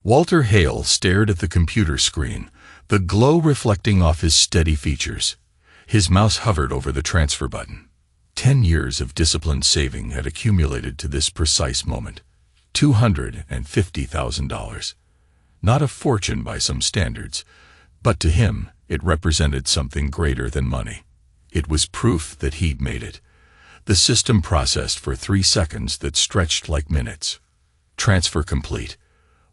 Walter Hale stared at the computer screen, the glow reflecting off his steady features. His mouse hovered over the transfer button. 10 years of disciplined saving had accumulated to this precise moment. $250,000. Not a fortune by some standards, but to him, it represented something greater than money. It was proof that he'd made it. The system processed for 3 seconds that stretched like minutes. Transfer complete.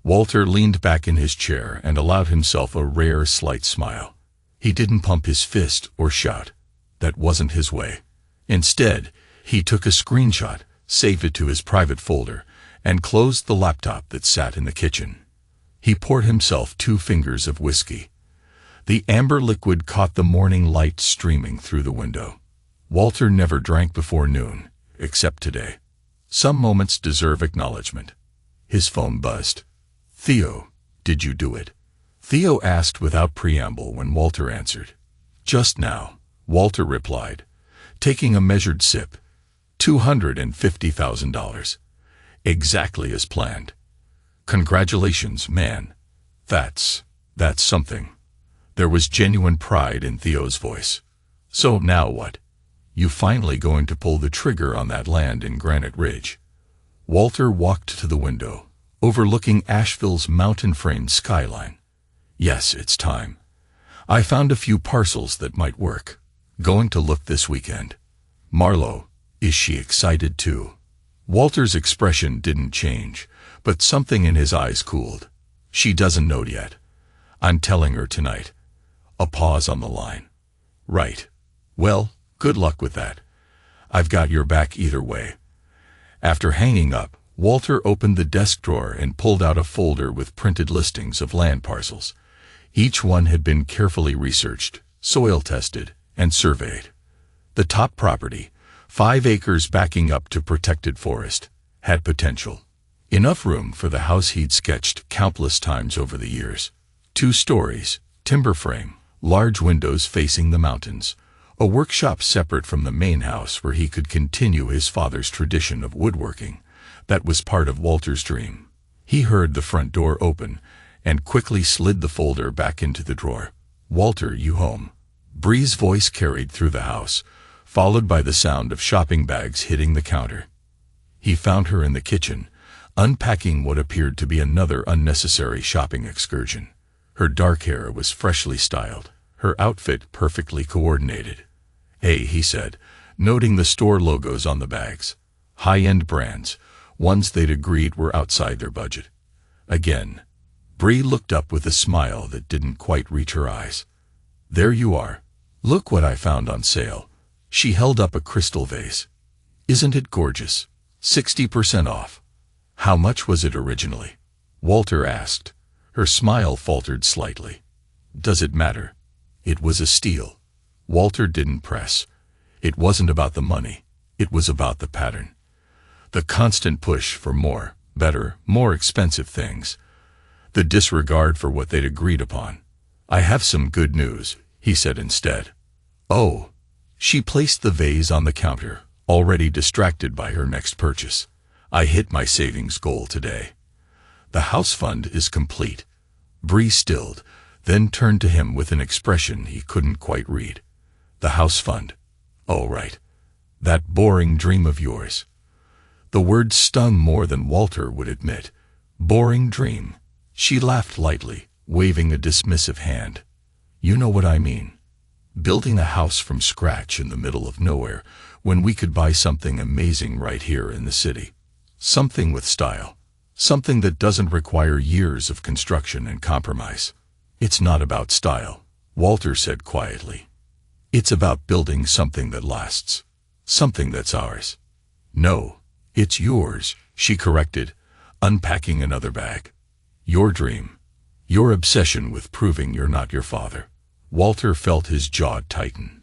Walter leaned back in his chair and allowed himself a rare, slight smile. He didn't pump his fist or shout. That wasn't his way. Instead, he took a screenshot, saved it to his private folder, and closed the laptop that sat in the kitchen. He poured himself 2 fingers of whiskey. The amber liquid caught the morning light streaming through the window. Walter never drank before noon, except today. Some moments deserve acknowledgement. His phone buzzed. "Theo, did you do it?" Theo asked without preamble when Walter answered. "Just now," Walter replied, taking a measured sip. $250,000. Exactly as planned. "Congratulations, man. That's something." There was genuine pride in Theo's voice. "So now what? You finally going to pull the trigger on that land in Granite Ridge?" Walter walked to the window, overlooking Asheville's mountain-framed skyline. "Yes, it's time. I found a few parcels that might work. Going to look this weekend." "Marlo, is she excited too?" Walter's expression didn't change, but something in his eyes cooled. "She doesn't know yet. I'm telling her tonight." A pause on the line. "Right. Well, good luck with that. I've got your back either way." After hanging up, Walter opened the desk drawer and pulled out a folder with printed listings of land parcels. Each one had been carefully researched, soil-tested, and surveyed. The top property, 5 acres backing up to protected forest, had potential. Enough room for the house he'd sketched countless times over the years. 2 stories, timber frame, large windows facing the mountains, a workshop separate from the main house where he could continue his father's tradition of woodworking. That was part of Walter's dream. He heard the front door open and quickly slid the folder back into the drawer. "Walter, you home?" Bree's voice carried through the house, followed by the sound of shopping bags hitting the counter. He found her in the kitchen, unpacking what appeared to be another unnecessary shopping excursion. Her dark hair was freshly styled, her outfit perfectly coordinated. "Hey," he said, noting the store logos on the bags. High-end brands, ones they'd agreed were outside their budget. Again, Bree looked up with a smile that didn't quite reach her eyes. "There you are. Look what I found on sale." She held up a crystal vase. "Isn't it gorgeous? 60% off." "How much was it originally?" Walter asked. Her smile faltered slightly. "Does it matter?" "It was a steal." Walter didn't press. It wasn't about the money. It was about the pattern. The constant push for more, better, more expensive things. The disregard for what they'd agreed upon. "I have some good news," he said instead. "Oh." She placed the vase on the counter, already distracted by her next purchase. "I hit my savings goal today. The house fund is complete." Bree stilled, then turned to him with an expression he couldn't quite read. "The house fund? Oh, right. That boring dream of yours." The word stung more than Walter would admit. Boring dream. She laughed lightly, waving a dismissive hand. "You know what I mean. Building a house from scratch in the middle of nowhere when we could buy something amazing right here in the city. Something with style. Something that doesn't require years of construction and compromise." "It's not about style," Walter said quietly. "It's about building something that lasts. Something that's ours." "No, it's yours," she corrected, unpacking another bag. "Your dream. Your obsession with proving you're not your father." Walter felt his jaw tighten.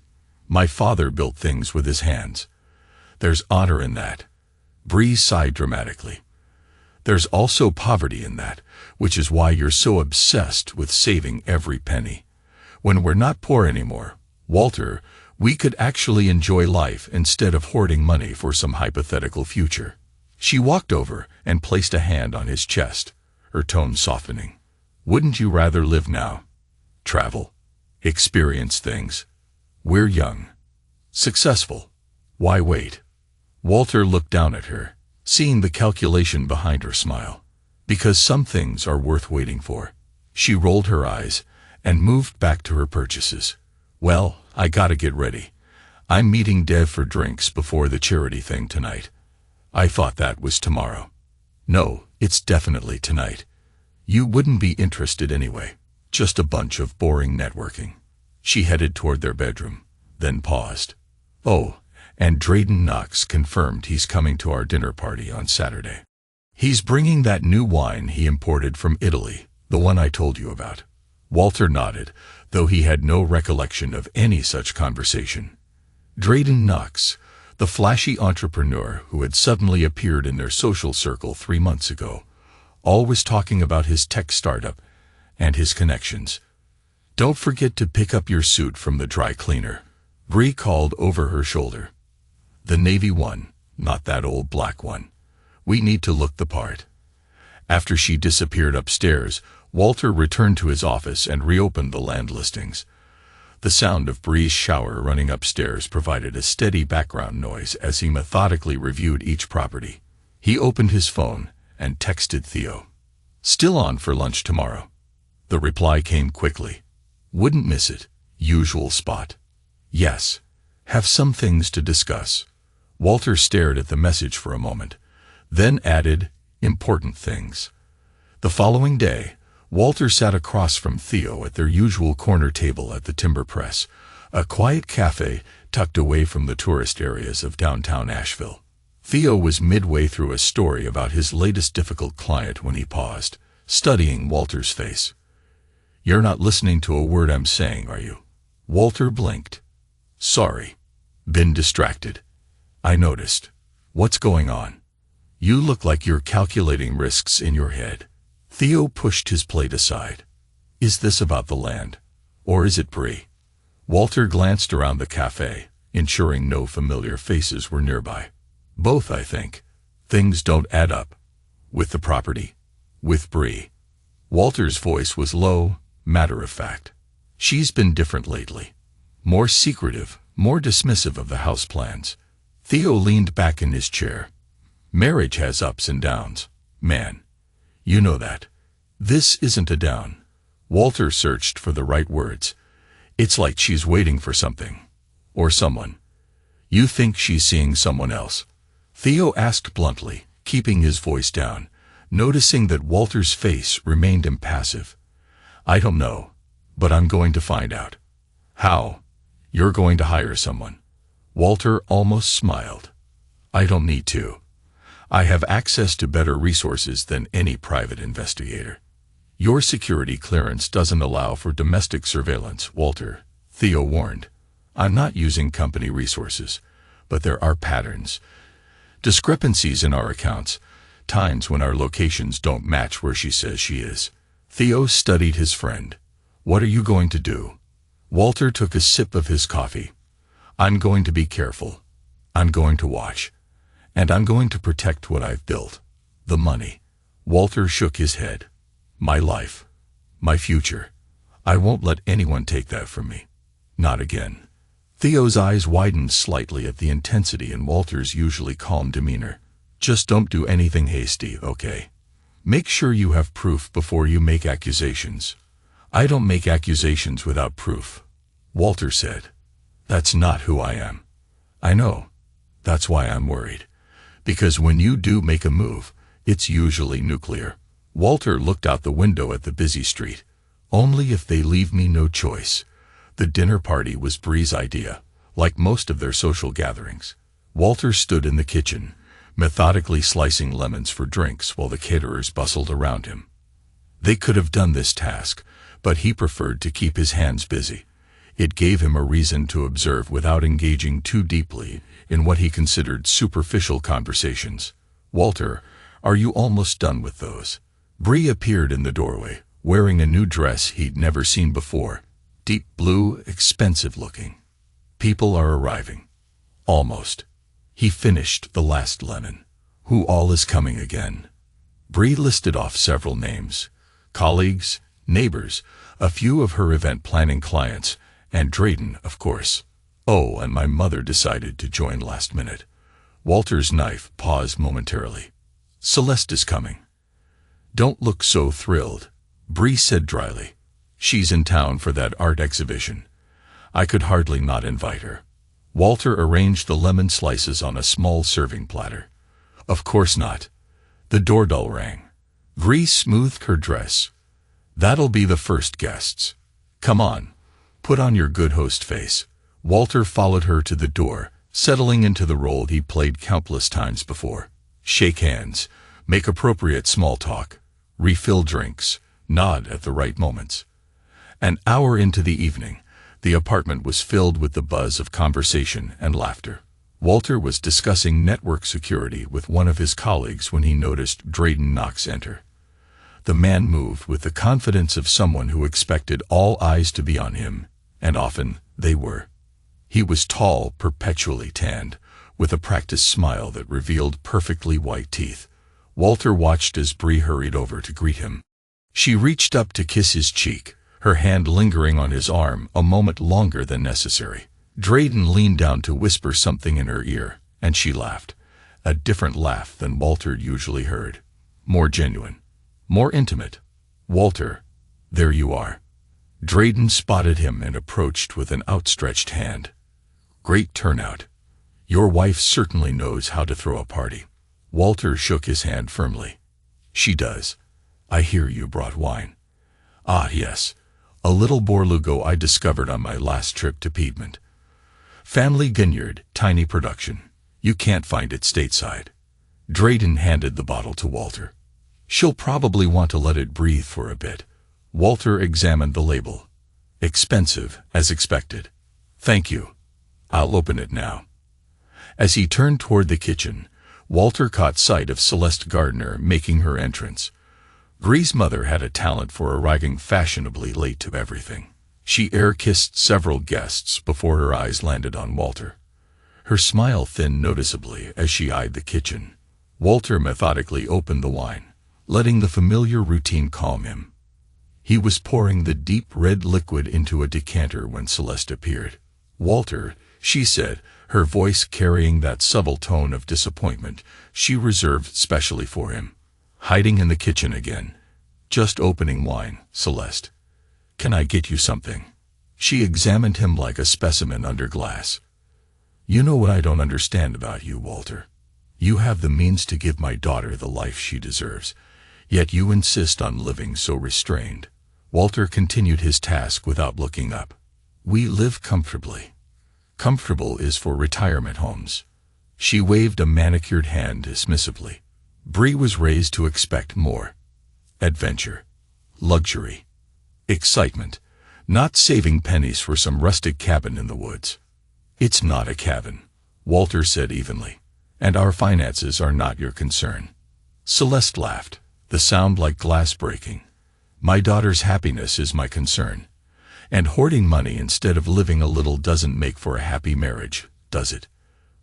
"My father built things with his hands. There's honor in that." Bree sighed dramatically. "There's also poverty in that, which is why you're so obsessed with saving every penny. When we're not poor anymore, Walter, we could actually enjoy life instead of hoarding money for some hypothetical future." She walked over and placed a hand on his chest, her tone softening. Wouldn't you rather live now? Travel? Experience things? We're young. Successful. Why wait? Walter looked down at her, seeing the calculation behind her smile. Because some things are worth waiting for. She rolled her eyes and moved back to her purchases. Well, I gotta get ready. I'm meeting Dev for drinks before the charity thing tonight. I thought that was tomorrow. No, it's definitely tonight. You wouldn't be interested anyway. Just a bunch of boring networking. She headed toward their bedroom, then paused. Oh, and Drayden Knox confirmed he's coming to our dinner party on Saturday. He's bringing that new wine he imported from Italy, the one I told you about. Walter nodded, though he had no recollection of any such conversation. Drayden Knox, the flashy entrepreneur who had suddenly appeared in their social circle 3 months ago, always talking about his tech startup and his connections. Don't forget to pick up your suit from the dry cleaner, Bree called over her shoulder. The navy one, not that old black one. We need to look the part. After she disappeared upstairs, Walter returned to his office and reopened the land listings. The sound of Bree's shower running upstairs provided a steady background noise as he methodically reviewed each property. He opened his phone and texted Theo. Still on for lunch tomorrow. The reply came quickly. Wouldn't miss it. Usual spot. Yes. Have some things to discuss. Walter stared at the message for a moment, then added, important things. The following day, Walter sat across from Theo at their usual corner table at the Timber Press, a quiet cafe tucked away from the tourist areas of downtown Asheville. Theo was midway through a story about his latest difficult client when he paused, studying Walter's face. You're not listening to a word I'm saying, are you? Walter blinked. Sorry. Been distracted. I noticed. What's going on? You look like you're calculating risks in your head. Theo pushed his plate aside. Is this about the land? Or is it Bree? Walter glanced around the cafe, ensuring no familiar faces were nearby. Both, I think. Things don't add up. With the property. With Bree. Walter's voice was low, matter-of-fact. She's been different lately. More secretive, more dismissive of the house plans. Theo leaned back in his chair. Marriage has ups and downs. Man. You know that. This isn't a down. Walter searched for the right words. It's like she's waiting for something. Or someone. You think she's seeing someone else? Theo asked bluntly, keeping his voice down, noticing that Walter's face remained impassive. I don't know, but I'm going to find out. How? You're going to hire someone. Walter almost smiled. I don't need to. I have access to better resources than any private investigator. Your security clearance doesn't allow for domestic surveillance, Walter, Theo warned. I'm not using company resources, but there are patterns. Discrepancies in our accounts, times when our locations don't match where she says she is. Theo studied his friend. What are you going to do? Walter took a sip of his coffee. I'm going to be careful. I'm going to watch. And I'm going to protect what I've built. The money. Walter shook his head. My life. My future. I won't let anyone take that from me. Not again. Theo's eyes widened slightly at the intensity in Walter's usually calm demeanor. Just don't do anything hasty, okay? Make sure you have proof before you make accusations. I don't make accusations without proof. Walter said. That's not who I am. I know. That's why I'm worried. Because when you do make a move, it's usually nuclear. Walter looked out the window at the busy street. Only if they leave me no choice. The dinner party was Bree's idea, like most of their social gatherings. Walter stood in the kitchen, methodically slicing lemons for drinks while the caterers bustled around him. They could have done this task, but he preferred to keep his hands busy. It gave him a reason to observe without engaging too deeply in what he considered superficial conversations. Walter, are you almost done with those? Bree appeared in the doorway, wearing a new dress he'd never seen before. Deep blue, expensive looking. People are arriving. Almost. He finished the last lemon. Who all is coming again? Bree listed off several names: colleagues, neighbors, a few of her event planning clients, and Drayden, of course. Oh, and my mother decided to join last minute. Walter's knife paused momentarily. Celeste is coming. Don't look so thrilled, Bree said dryly. She's in town for that art exhibition. I could hardly not invite her. Walter arranged the lemon slices on a small serving platter. Of course not. The doorbell rang. Bree smoothed her dress. That'll be the first guests. Come on. Put on your good host face. Walter followed her to the door, settling into the role he played countless times before. Shake hands, make appropriate small talk, refill drinks, nod at the right moments. An hour into the evening, the apartment was filled with the buzz of conversation and laughter. Walter was discussing network security with one of his colleagues when he noticed Drayden Knox enter. The man moved with the confidence of someone who expected all eyes to be on him, and often they were. He was tall, perpetually tanned, with a practiced smile that revealed perfectly white teeth. Walter watched as Bree hurried over to greet him. She reached up to kiss his cheek, her hand lingering on his arm a moment longer than necessary. Drayden leaned down to whisper something in her ear, and she laughed. A different laugh than Walter usually heard. More genuine. More intimate. Walter, there you are. Drayden spotted him and approached with an outstretched hand. Great turnout. Your wife certainly knows how to throw a party. Walter shook his hand firmly. She does. I hear you brought wine. Ah, yes. A little Borlugo I discovered on my last trip to Piedmont. Family Vineyard, tiny production. You can't find it stateside. Drayden handed the bottle to Walter. She'll probably want to let it breathe for a bit. Walter examined the label. Expensive, as expected. Thank you. I'll open it now. As he turned toward the kitchen, Walter caught sight of Celeste Gardner making her entrance. Bree's mother had a talent for arriving fashionably late to everything. She air-kissed several guests before her eyes landed on Walter. Her smile thinned noticeably as she eyed the kitchen. Walter methodically opened the wine, letting the familiar routine calm him. He was pouring the deep red liquid into a decanter when Celeste appeared. Walter, she said, her voice carrying that subtle tone of disappointment she reserved specially for him. Hiding in the kitchen again. Just opening wine, Celeste. Can I get you something? She examined him like a specimen under glass. You know what I don't understand about you, Walter. You have the means to give my daughter the life she deserves, yet you insist on living so restrained. Walter continued his task without looking up. We live comfortably. Comfortable is for retirement homes. She waved a manicured hand dismissively. Bree was raised to expect more. Adventure. Luxury. Excitement. Not saving pennies for some rustic cabin in the woods. It's not a cabin, Walter said evenly, and our finances are not your concern. Celeste laughed, the sound like glass breaking. My daughter's happiness is my concern. And hoarding money instead of living a little doesn't make for a happy marriage, does it?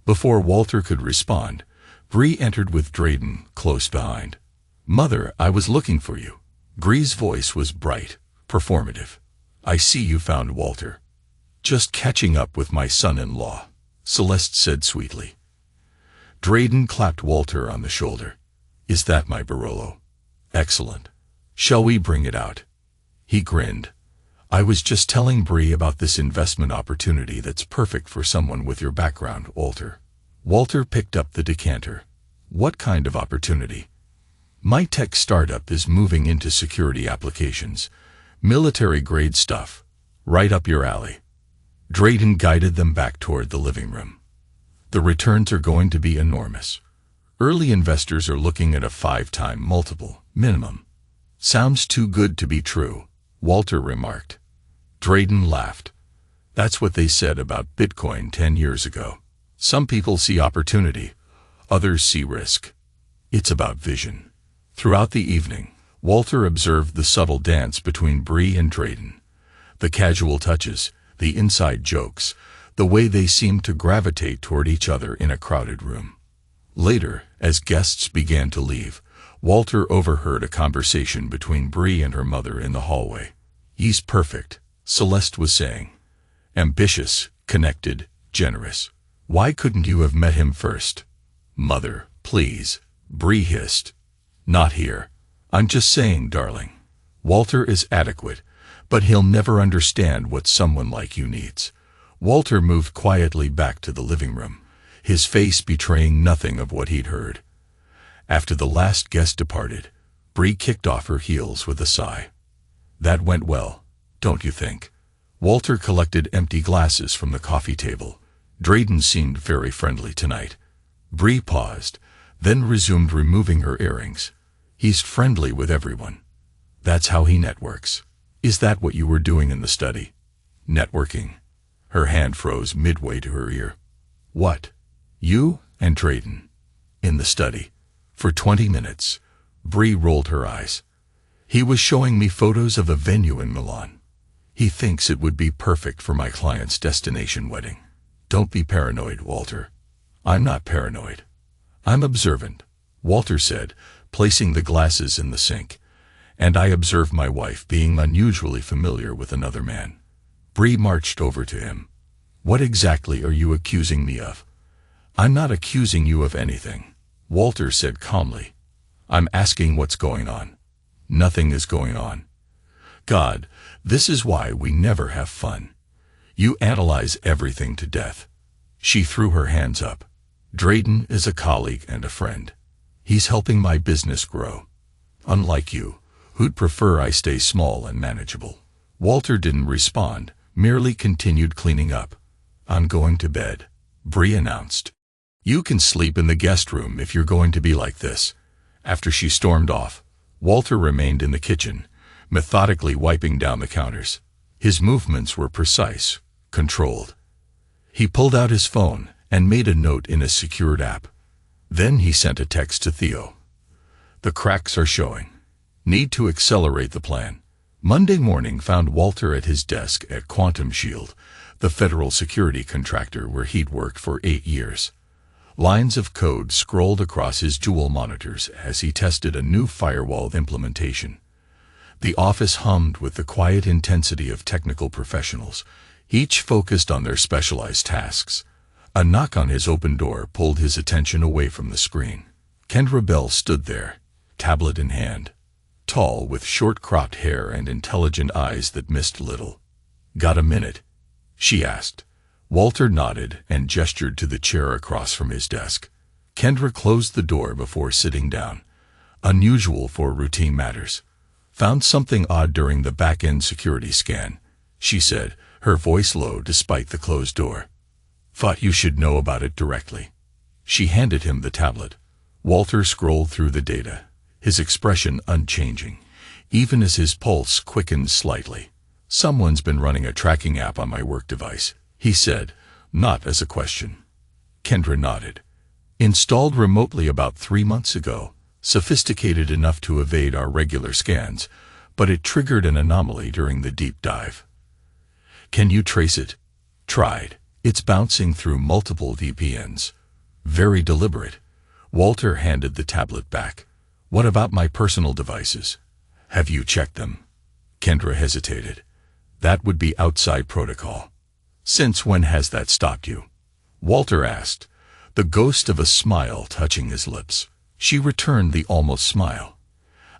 Before Walter could respond, Bree entered with Drayden close behind. Mother, I was looking for you. Bree's voice was bright, performative. I see you found Walter. Just catching up with my son-in-law, Celeste said sweetly. Drayden clapped Walter on the shoulder. Is that my Barolo? Excellent. Shall we bring it out? He grinned. I was just telling Bree about this investment opportunity that's perfect for someone with your background, Walter. Walter picked up the decanter. What kind of opportunity? My tech startup is moving into security applications. Military-grade stuff. Right up your alley. Drayden guided them back toward the living room. The returns are going to be enormous. Early investors are looking at a 5-time multiple, minimum. Sounds too good to be true, Walter remarked. Drayden laughed. That's what they said about Bitcoin 10 years ago. Some people see opportunity, others see risk. It's about vision. Throughout the evening, Walter observed the subtle dance between Bree and Drayden. The casual touches, the inside jokes, the way they seemed to gravitate toward each other in a crowded room. Later, as guests began to leave, Walter overheard a conversation between Bree and her mother in the hallway. "He's perfect," Celeste was saying. "Ambitious, connected, generous. Why couldn't you have met him first?" "Mother, please," Bree hissed. "Not here. I'm just saying, darling. Walter is adequate, but he'll never understand what someone like you needs." Walter moved quietly back to the living room, his face betraying nothing of what he'd heard. After the last guest departed, Bree kicked off her heels with a sigh. "That went well, don't you think?" Walter collected empty glasses from the coffee table. Drayden seemed very friendly tonight. Bree paused, then resumed removing her earrings. "He's friendly with everyone. That's how he networks." "Is that what you were doing in the study?" "Networking." Her hand froze midway to her ear. "What? You and Drayden? In the study? For 20 minutes. Bree rolled her eyes. "He was showing me photos of a venue in Milan. He thinks it would be perfect for my client's destination wedding." "Don't be paranoid, Walter." "I'm not paranoid. I'm observant," Walter said, placing the glasses in the sink. "And I observe my wife being unusually familiar with another man." Bree marched over to him. "What exactly are you accusing me of?" "I'm not accusing you of anything," Walter said calmly. "I'm asking what's going on." "Nothing is going on." "God, this is why we never have fun. You analyze everything to death." She threw her hands up. "Drayden is a colleague and a friend. He's helping my business grow. Unlike you, who'd prefer I stay small and manageable." Walter didn't respond, merely continued cleaning up. "I'm going to bed," Bree announced. "You can sleep in the guest room if you're going to be like this." After she stormed off, Walter remained in the kitchen, methodically wiping down the counters. His movements were precise, controlled. He pulled out his phone and made a note in a secured app. Then he sent a text to Theo. "The cracks are showing. Need to accelerate the plan." Monday morning found Walter at his desk at Quantum Shield, the federal security contractor where he'd worked for 8 years. Lines of code scrolled across his dual monitors as he tested a new firewall implementation. The office hummed with the quiet intensity of technical professionals, each focused on their specialized tasks. A knock on his open door pulled his attention away from the screen. Kendra Bell stood there, tablet in hand, tall with short-cropped hair and intelligent eyes that missed little. "Got a minute?" she asked. Walter nodded and gestured to the chair across from his desk. Kendra closed the door before sitting down, unusual for routine matters. "Found something odd during the back-end security scan," she said, her voice low despite the closed door. "Thought you should know about it directly." She handed him the tablet. Walter scrolled through the data, his expression unchanging, even as his pulse quickened slightly. "Someone's been running a tracking app on my work device," he said, not as a question. Kendra nodded. "Installed remotely about 3 months ago, sophisticated enough to evade our regular scans, but it triggered an anomaly during the deep dive." "Can you trace it?" "Tried. It's bouncing through multiple VPNs. Very deliberate." Walter handed the tablet back. "What about my personal devices? Have you checked them?" Kendra hesitated. "That would be outside protocol." "Since when has that stopped you?" Walter asked, the ghost of a smile touching his lips. She returned the almost smile.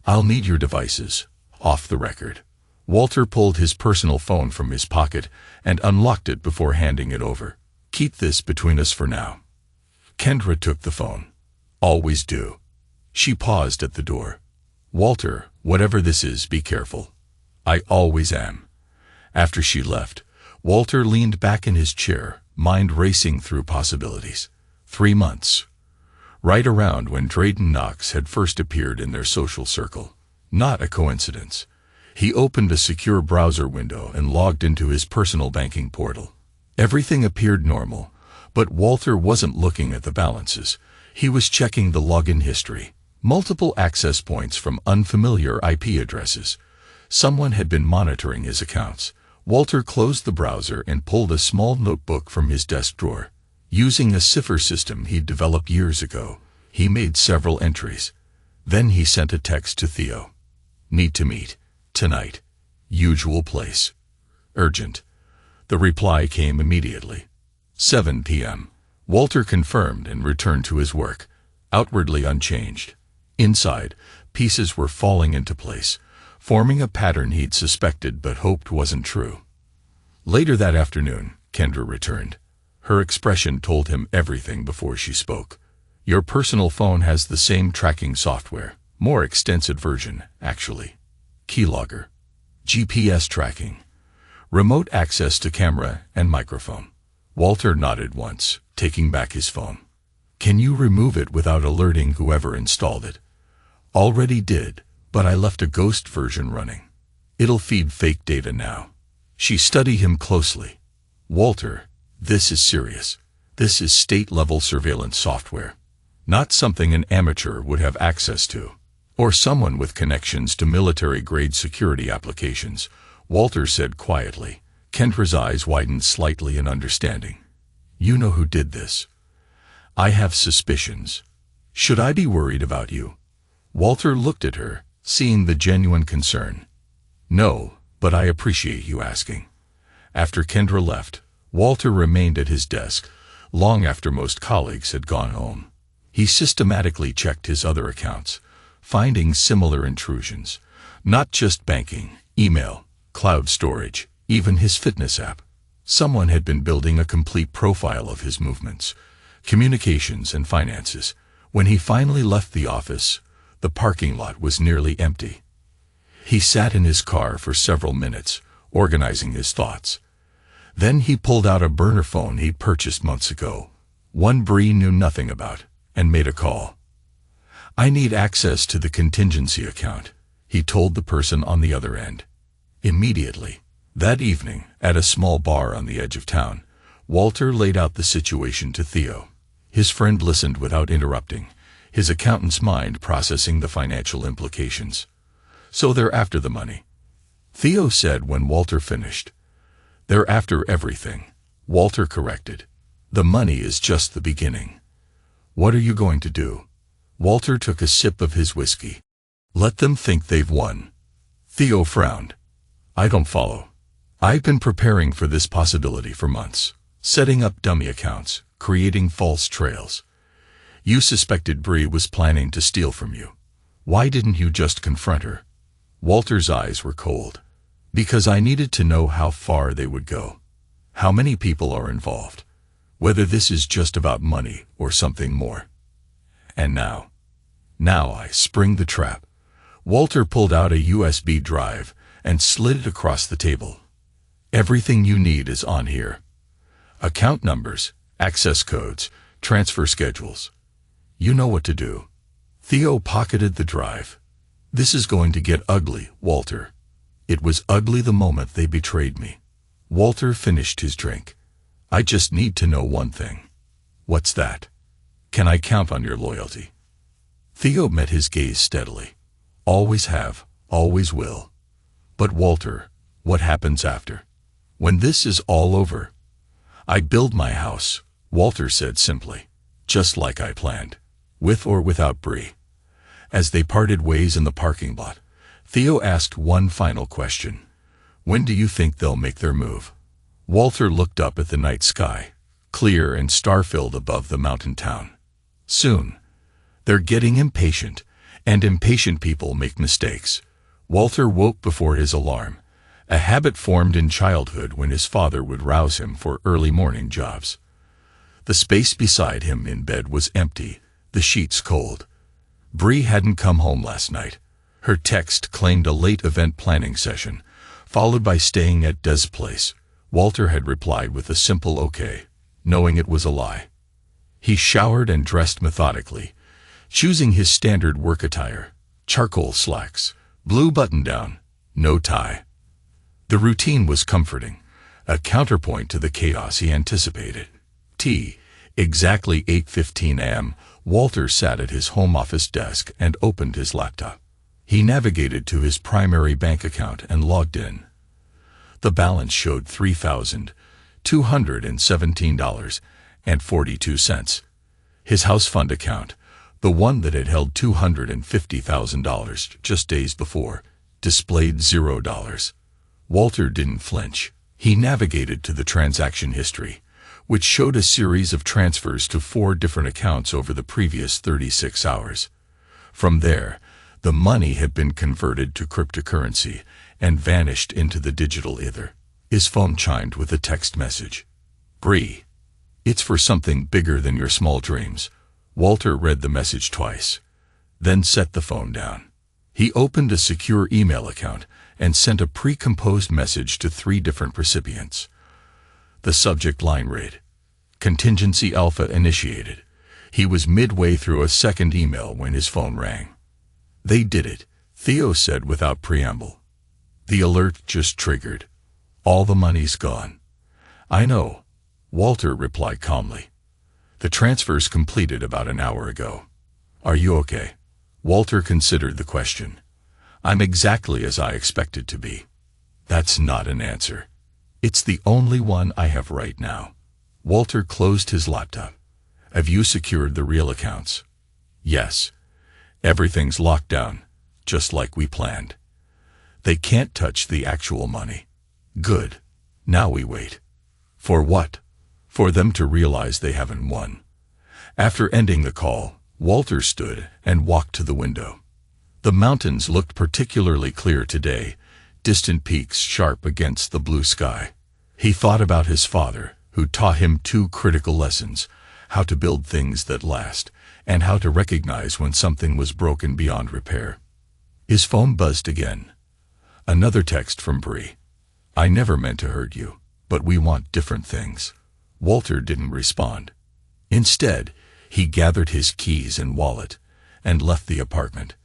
"I'll need your devices, off the record." Walter pulled his personal phone from his pocket and unlocked it before handing it over. "Keep this between us for now." Kendra took the phone. "Always do." She paused at the door. "Walter, whatever this is, be careful." "I always am." After she left, Walter leaned back in his chair, mind racing through possibilities. 3 months. Right around when Drayden Knox had first appeared in their social circle. Not a coincidence. He opened a secure browser window and logged into his personal banking portal. Everything appeared normal, but Walter wasn't looking at the balances. He was checking the login history. Multiple access points from unfamiliar IP addresses. Someone had been monitoring his accounts. Walter closed the browser and pulled a small notebook from his desk drawer. Using a cipher system he'd developed years ago, he made several entries. Then he sent a text to Theo. Need to meet. Tonight. Usual place. Urgent. The reply came immediately. 7 p.m. Walter confirmed and returned to his work, outwardly unchanged. Inside, pieces were falling into place, forming a pattern he'd suspected but hoped wasn't true. Later that afternoon, Kendra returned. Her expression told him everything before she spoke. Your personal phone has the same tracking software, more extensive version, actually. Keylogger. GPS tracking. Remote access to camera and microphone. Walter nodded once, taking back his phone. Can you remove it without alerting whoever installed it? Already did, but I left a ghost version running. It'll feed fake data now. She studied him closely. Walter, this is serious. This is state-level surveillance software. Not something an amateur would have access to, or someone with connections to military-grade security applications, Walter said quietly. Kendra's eyes widened slightly in understanding. You know who did this. I have suspicions. Should I be worried about you? Walter looked at her, seeing the genuine concern. No, but I appreciate you asking. After Kendra left, Walter remained at his desk, long after most colleagues had gone home. He systematically checked his other accounts, finding similar intrusions. Not just banking, email, cloud storage, even his fitness app. Someone had been building a complete profile of his movements, communications, and finances. When he finally left the office, the parking lot was nearly empty. He sat in his car for several minutes, organizing his thoughts. Then he pulled out a burner phone he'd purchased months ago, one Bree knew nothing about, and made a call. I need access to the contingency account, he told the person on the other end. Immediately. That evening, at a small bar on the edge of town, Walter laid out the situation to Theo. His friend listened without interrupting, his accountant's mind processing the financial implications. So they're after the money, Theo said when Walter finished. They're after everything, Walter corrected. The money is just the beginning. What are you going to do? Walter took a sip of his whiskey. Let them think they've won. Theo frowned. I don't follow. I've been preparing for this possibility for months, setting up dummy accounts, creating false trails. You suspected Bree was planning to steal from you. Why didn't you just confront her? Walter's eyes were cold. Because I needed to know how far they would go. How many people are involved. Whether this is just about money or something more. And now I spring the trap. Walter pulled out a USB drive and slid it across the table. Everything you need is on here. Account numbers, access codes, transfer schedules. You know what to do. Theo pocketed the drive. This is going to get ugly, Walter. It was ugly the moment they betrayed me. Walter finished his drink. I just need to know one thing. What's that? Can I count on your loyalty? Theo met his gaze steadily. Always have, always will. But Walter, what happens after? When this is all over? I build my house, Walter said simply. Just like I planned. With or without Bree. As they parted ways in the parking lot, Theo asked one final question. When do you think they'll make their move? Walter looked up at the night sky, clear and star-filled above the mountain town. Soon. They're getting impatient, and impatient people make mistakes. Walter woke before his alarm, a habit formed in childhood when his father would rouse him for early morning jobs. The space beside him in bed was empty, the sheets cold. Bree hadn't come home last night. Her text claimed a late event planning session, followed by staying at Des' place. Walter had replied with a simple okay, knowing it was a lie. He showered and dressed methodically, choosing his standard work attire, charcoal slacks, blue button-down, no tie. The routine was comforting, a counterpoint to the chaos he anticipated. Exactly 8:15 a.m., Walter sat at his home office desk and opened his laptop. He navigated to his primary bank account and logged in. The balance showed $3,217.42. His house fund account, The one that had held $250,000 just days before displayed $0. Walter didn't flinch. He navigated to the transaction history, which showed a series of transfers to 4 different accounts over the previous 36 hours. From there, the money had been converted to cryptocurrency and vanished into the digital ether. His phone chimed with a text message. "Bree, it's for something bigger than your small dreams." Walter read the message twice, then set the phone down. He opened a secure email account and sent a pre-composed message to 3 different recipients. The subject line read, "Contingency Alpha initiated." He was midway through a second email when his phone rang. "They did it," Theo said without preamble. "The alert just triggered. All the money's gone." "I know," Walter replied calmly. "The transfer's completed about an hour ago." "Are you okay?" Walter considered the question. "I'm exactly as I expected to be." "That's not an answer. It's the only one I have right now." Walter closed his laptop. "Have you secured the real accounts?" "Yes. Everything's locked down, just like we planned. They can't touch the actual money." "Good. Now we wait." "For what?" "For them to realize they haven't won." After ending the call, Walter stood and walked to the window. The mountains looked particularly clear today, distant peaks sharp against the blue sky. He thought about his father, who taught him 2 critical lessons: how to build things that last, and how to recognize when something was broken beyond repair. His phone buzzed again. Another text from Bree. "I never meant to hurt you, but we want different things." Walter didn't respond. Instead, he gathered his keys and wallet and left the apartment.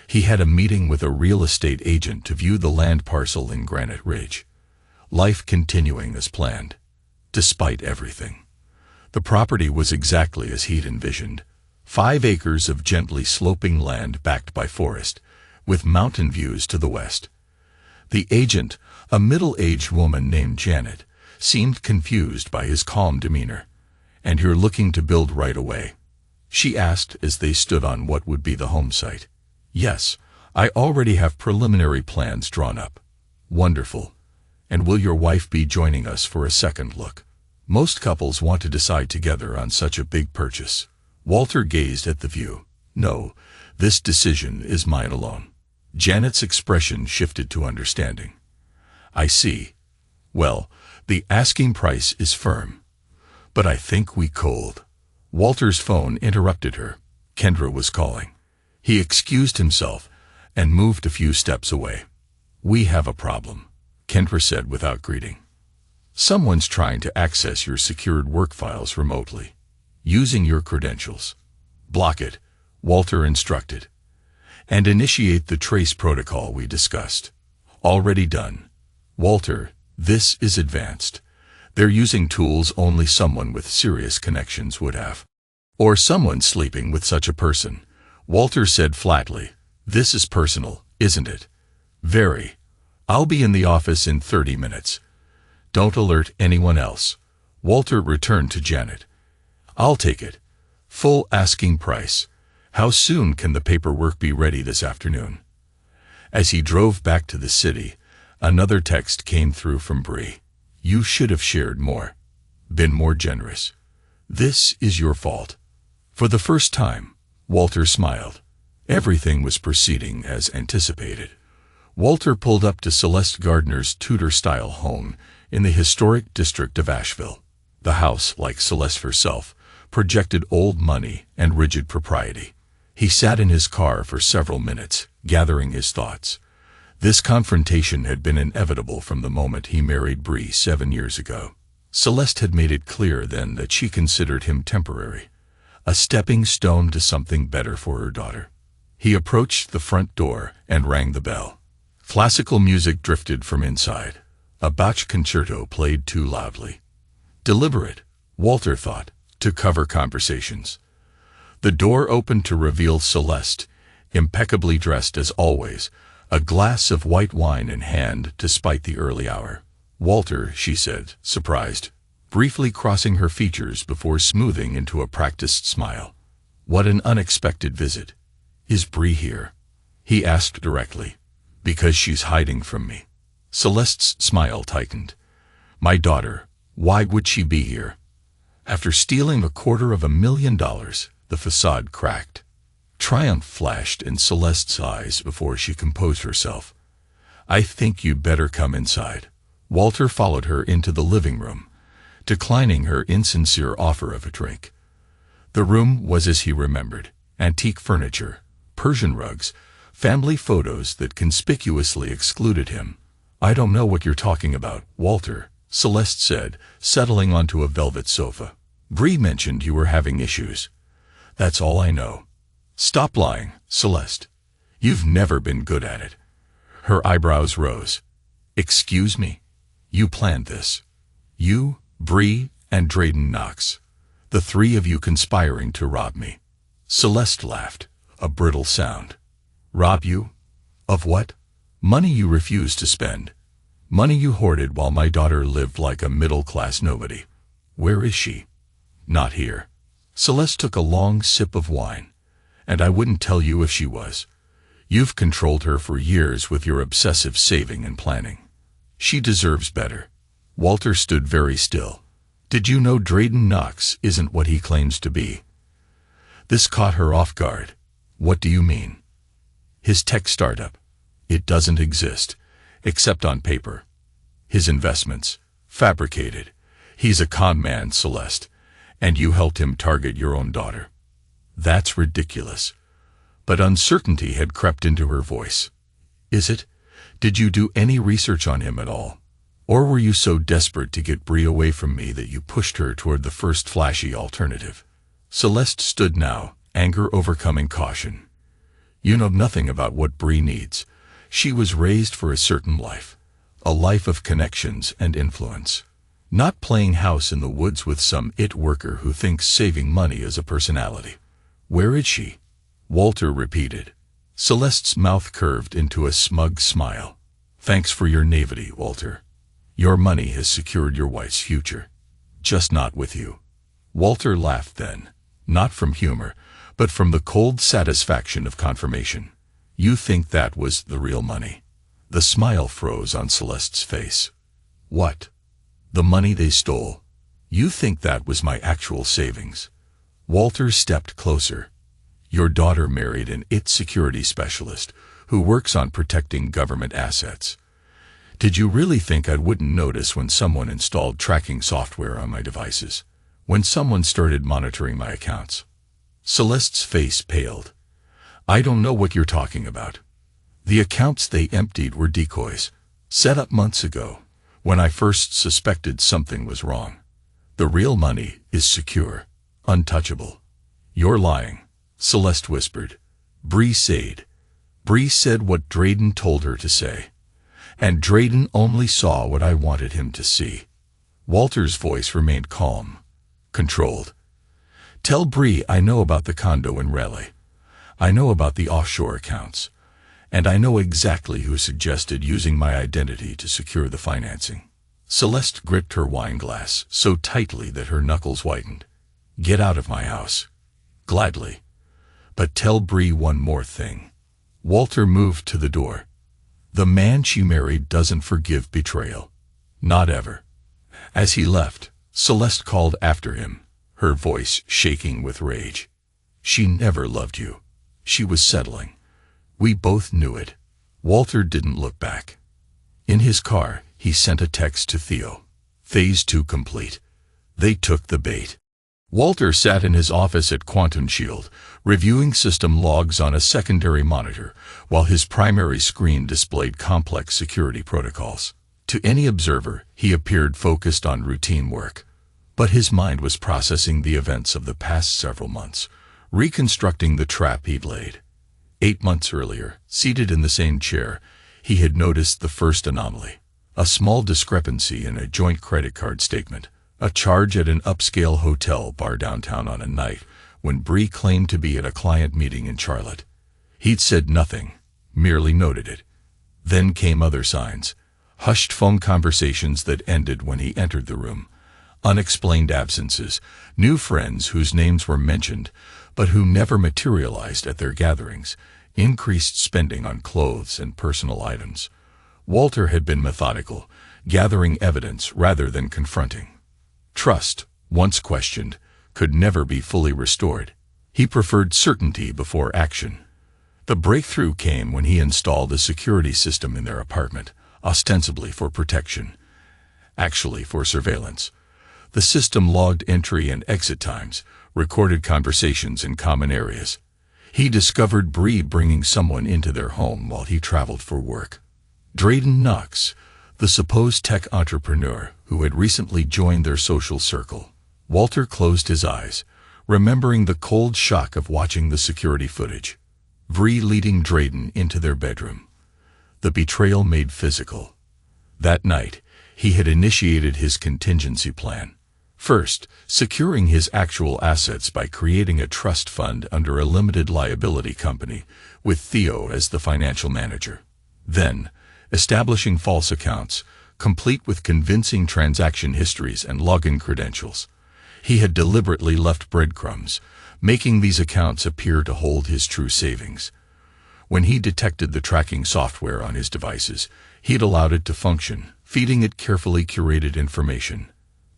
He had a meeting with a real estate agent to view the land parcel in Granite Ridge. Life continuing as planned, despite everything. The property was exactly as he'd envisioned. 5 acres of gently sloping land backed by forest, with mountain views to the west. The agent, a middle-aged woman named Janet, seemed confused by his calm demeanor. "And you're looking to build right away?" she asked as they stood on what would be the home site. "Yes, I already have preliminary plans drawn up." "Wonderful. And will your wife be joining us for a second look?" Most couples want to decide together on such a big purchase. Walter gazed at the view. "No, this decision is mine alone." Janet's expression shifted to understanding. "I see. Well, the asking price is firm. But I think we cold." Walter's phone interrupted her. Kendra was calling. He excused himself and moved a few steps away. "We have a problem," Kendra said without greeting. "Someone's trying to access your secured work files remotely, using your credentials." "Block it," Walter instructed. "And initiate the trace protocol we discussed." "Already done." "Walter, this is advanced. They're using tools only someone with serious connections would have. Or someone sleeping with such a person." Walter said flatly, "This is personal, isn't it?" "Very. I'll be in the office in 30 minutes. Don't alert anyone else." Walter returned to Janet. "I'll take it. Full asking price. How soon can the paperwork be ready this afternoon?" As he drove back to the city, another text came through from Bree. "You should have shared more. Been more generous. This is your fault." For the first time, Walter smiled. Everything was proceeding as anticipated. Walter pulled up to Celeste Gardner's Tudor-style home in the historic district of Asheville. The house, like Celeste herself, projected old money and rigid propriety. He sat in his car for several minutes, gathering his thoughts. This confrontation had been inevitable from the moment he married Bree 7 years ago. Celeste had made it clear then that she considered him temporary, a stepping stone to something better for her daughter. He approached the front door and rang the bell. Classical music drifted from inside. A Bach concerto played too loudly. Deliberate, Walter thought, to cover conversations. The door opened to reveal Celeste, impeccably dressed as always, a glass of white wine in hand despite the early hour. "Walter," she said, surprised, briefly crossing her features before smoothing into a practiced smile. What an unexpected visit. Is Bree here? He asked directly. Because she's hiding from me. Celeste's smile tightened. My daughter, why would she be here? After stealing $250,000, the facade cracked. Triumph flashed in Celeste's eyes before she composed herself. I think you'd better come inside. Walter followed her into the living room, declining her insincere offer of a drink. The room was as he remembered: antique furniture, Persian rugs, family photos that conspicuously excluded him. I don't know what you're talking about, Walter, Celeste said, settling onto a velvet sofa. Bree mentioned you were having issues. That's all I know. Stop lying, Celeste. You've never been good at it. Her eyebrows rose. Excuse me? You planned this. You, Bree, and Drayden Knox. The three of you conspiring to rob me. Celeste laughed, a brittle sound. Rob you? Of what? Money you refused to spend. Money you hoarded while my daughter lived like a middle-class nobody. Where is she? Not here. Celeste took a long sip of wine. And I wouldn't tell you if she was. You've controlled her for years with your obsessive saving and planning. She deserves better. Walter stood very still. Did you know Drayden Knox isn't what he claims to be? This caught her off guard. What do you mean? His tech startup. It doesn't exist, except on paper. His investments. Fabricated. He's a con man, Celeste. And you helped him target your own daughter. That's ridiculous. But uncertainty had crept into her voice. Is it? Did you do any research on him at all? Or were you so desperate to get Bree away from me that you pushed her toward the first flashy alternative? Celeste stood now, anger overcoming caution. You know nothing about what Bree needs. She was raised for a certain life. A life of connections and influence. Not playing house in the woods with some it worker who thinks saving money is a personality. Where is she? Walter repeated. Celeste's mouth curved into a smug smile. Thanks for your naivety, Walter. Your money has secured your wife's future. Just not with you. Walter laughed then, not from humor, but from the cold satisfaction of confirmation. You think that was the real money? The smile froze on Celeste's face. What? The money they stole? You think that was my actual savings? Walter stepped closer. Your daughter married an IT security specialist who works on protecting government assets. Did you really think I wouldn't notice when someone installed tracking software on my devices? When someone started monitoring my accounts? Celeste's face paled. I don't know what you're talking about. The accounts they emptied were decoys, set up months ago, when I first suspected something was wrong. The real money is secure, untouchable. You're lying, Celeste whispered. Bree said. Bree said what Drayden told her to say. And Drayden only saw what I wanted him to see. Walter's voice remained calm, controlled. Tell Bree I know about the condo in Raleigh. I know about the offshore accounts. And I know exactly who suggested using my identity to secure the financing. Celeste gripped her wine glass so tightly that her knuckles whitened. Get out of my house. Gladly. But tell Bree one more thing. Walter moved to the door. The man she married doesn't forgive betrayal. Not ever. As he left, Celeste called after him, her voice shaking with rage. She never loved you. She was settling. We both knew it. Walter didn't look back. In his car, he sent a text to Theo. Phase 2 complete. They took the bait. Walter sat in his office at Quantum Shield, reviewing system logs on a secondary monitor, while his primary screen displayed complex security protocols. To any observer, he appeared focused on routine work. But his mind was processing the events of the past several months, reconstructing the trap he'd laid. 8 months earlier, seated in the same chair, he had noticed the first anomaly. A small discrepancy in a joint credit card statement. A charge at an upscale hotel bar downtown on a night when Bree claimed to be at a client meeting in Charlotte. He'd said nothing, merely noted it. Then came other signs. Hushed phone conversations that ended when he entered the room. Unexplained absences, new friends whose names were mentioned, but who never materialized at their gatherings, increased spending on clothes and personal items. Walter had been methodical, gathering evidence rather than confronting. Trust, once questioned, could never be fully restored. He preferred certainty before action. The breakthrough came when he installed a security system in their apartment, ostensibly for protection, actually for surveillance. The system logged entry and exit times, recorded conversations in common areas. He discovered Bree bringing someone into their home while he traveled for work. Drayden Knox, the supposed tech entrepreneur who had recently joined their social circle. Walter closed his eyes, remembering the cold shock of watching the security footage. Bree leading Drayden into their bedroom. The betrayal made physical. That night, he had initiated his contingency plan. First, securing his actual assets by creating a trust fund under a limited liability company, with Theo as the financial manager. Then, establishing false accounts, complete with convincing transaction histories and login credentials. He had deliberately left breadcrumbs, making these accounts appear to hold his true savings. When he detected the tracking software on his devices, he'd allowed it to function, feeding it carefully curated information.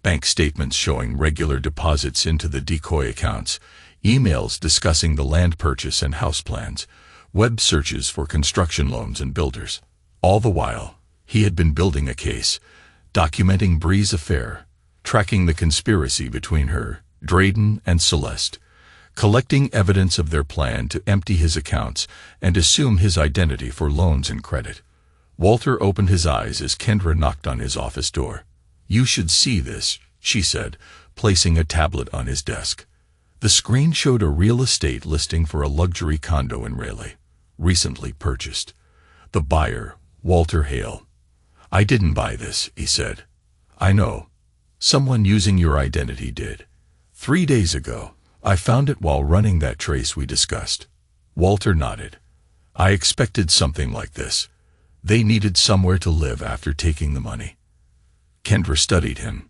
Bank statements showing regular deposits into the decoy accounts, emails discussing the land purchase and house plans, web searches for construction loans and builders. All the while, he had been building a case, documenting Bree's affair, tracking the conspiracy between her, Drayden, and Celeste, collecting evidence of their plan to empty his accounts and assume his identity for loans and credit. Walter opened his eyes as Kendra knocked on his office door. "You should see this," she said, placing a tablet on his desk. The screen showed a real estate listing for a luxury condo in Raleigh, recently purchased. The buyer, Walter Hale. "I didn't buy this," he said. "I know. Someone using your identity did. 3 days ago, I found it while running that trace we discussed." Walter nodded. "I expected something like this. They needed somewhere to live after taking the money." Kendra studied him.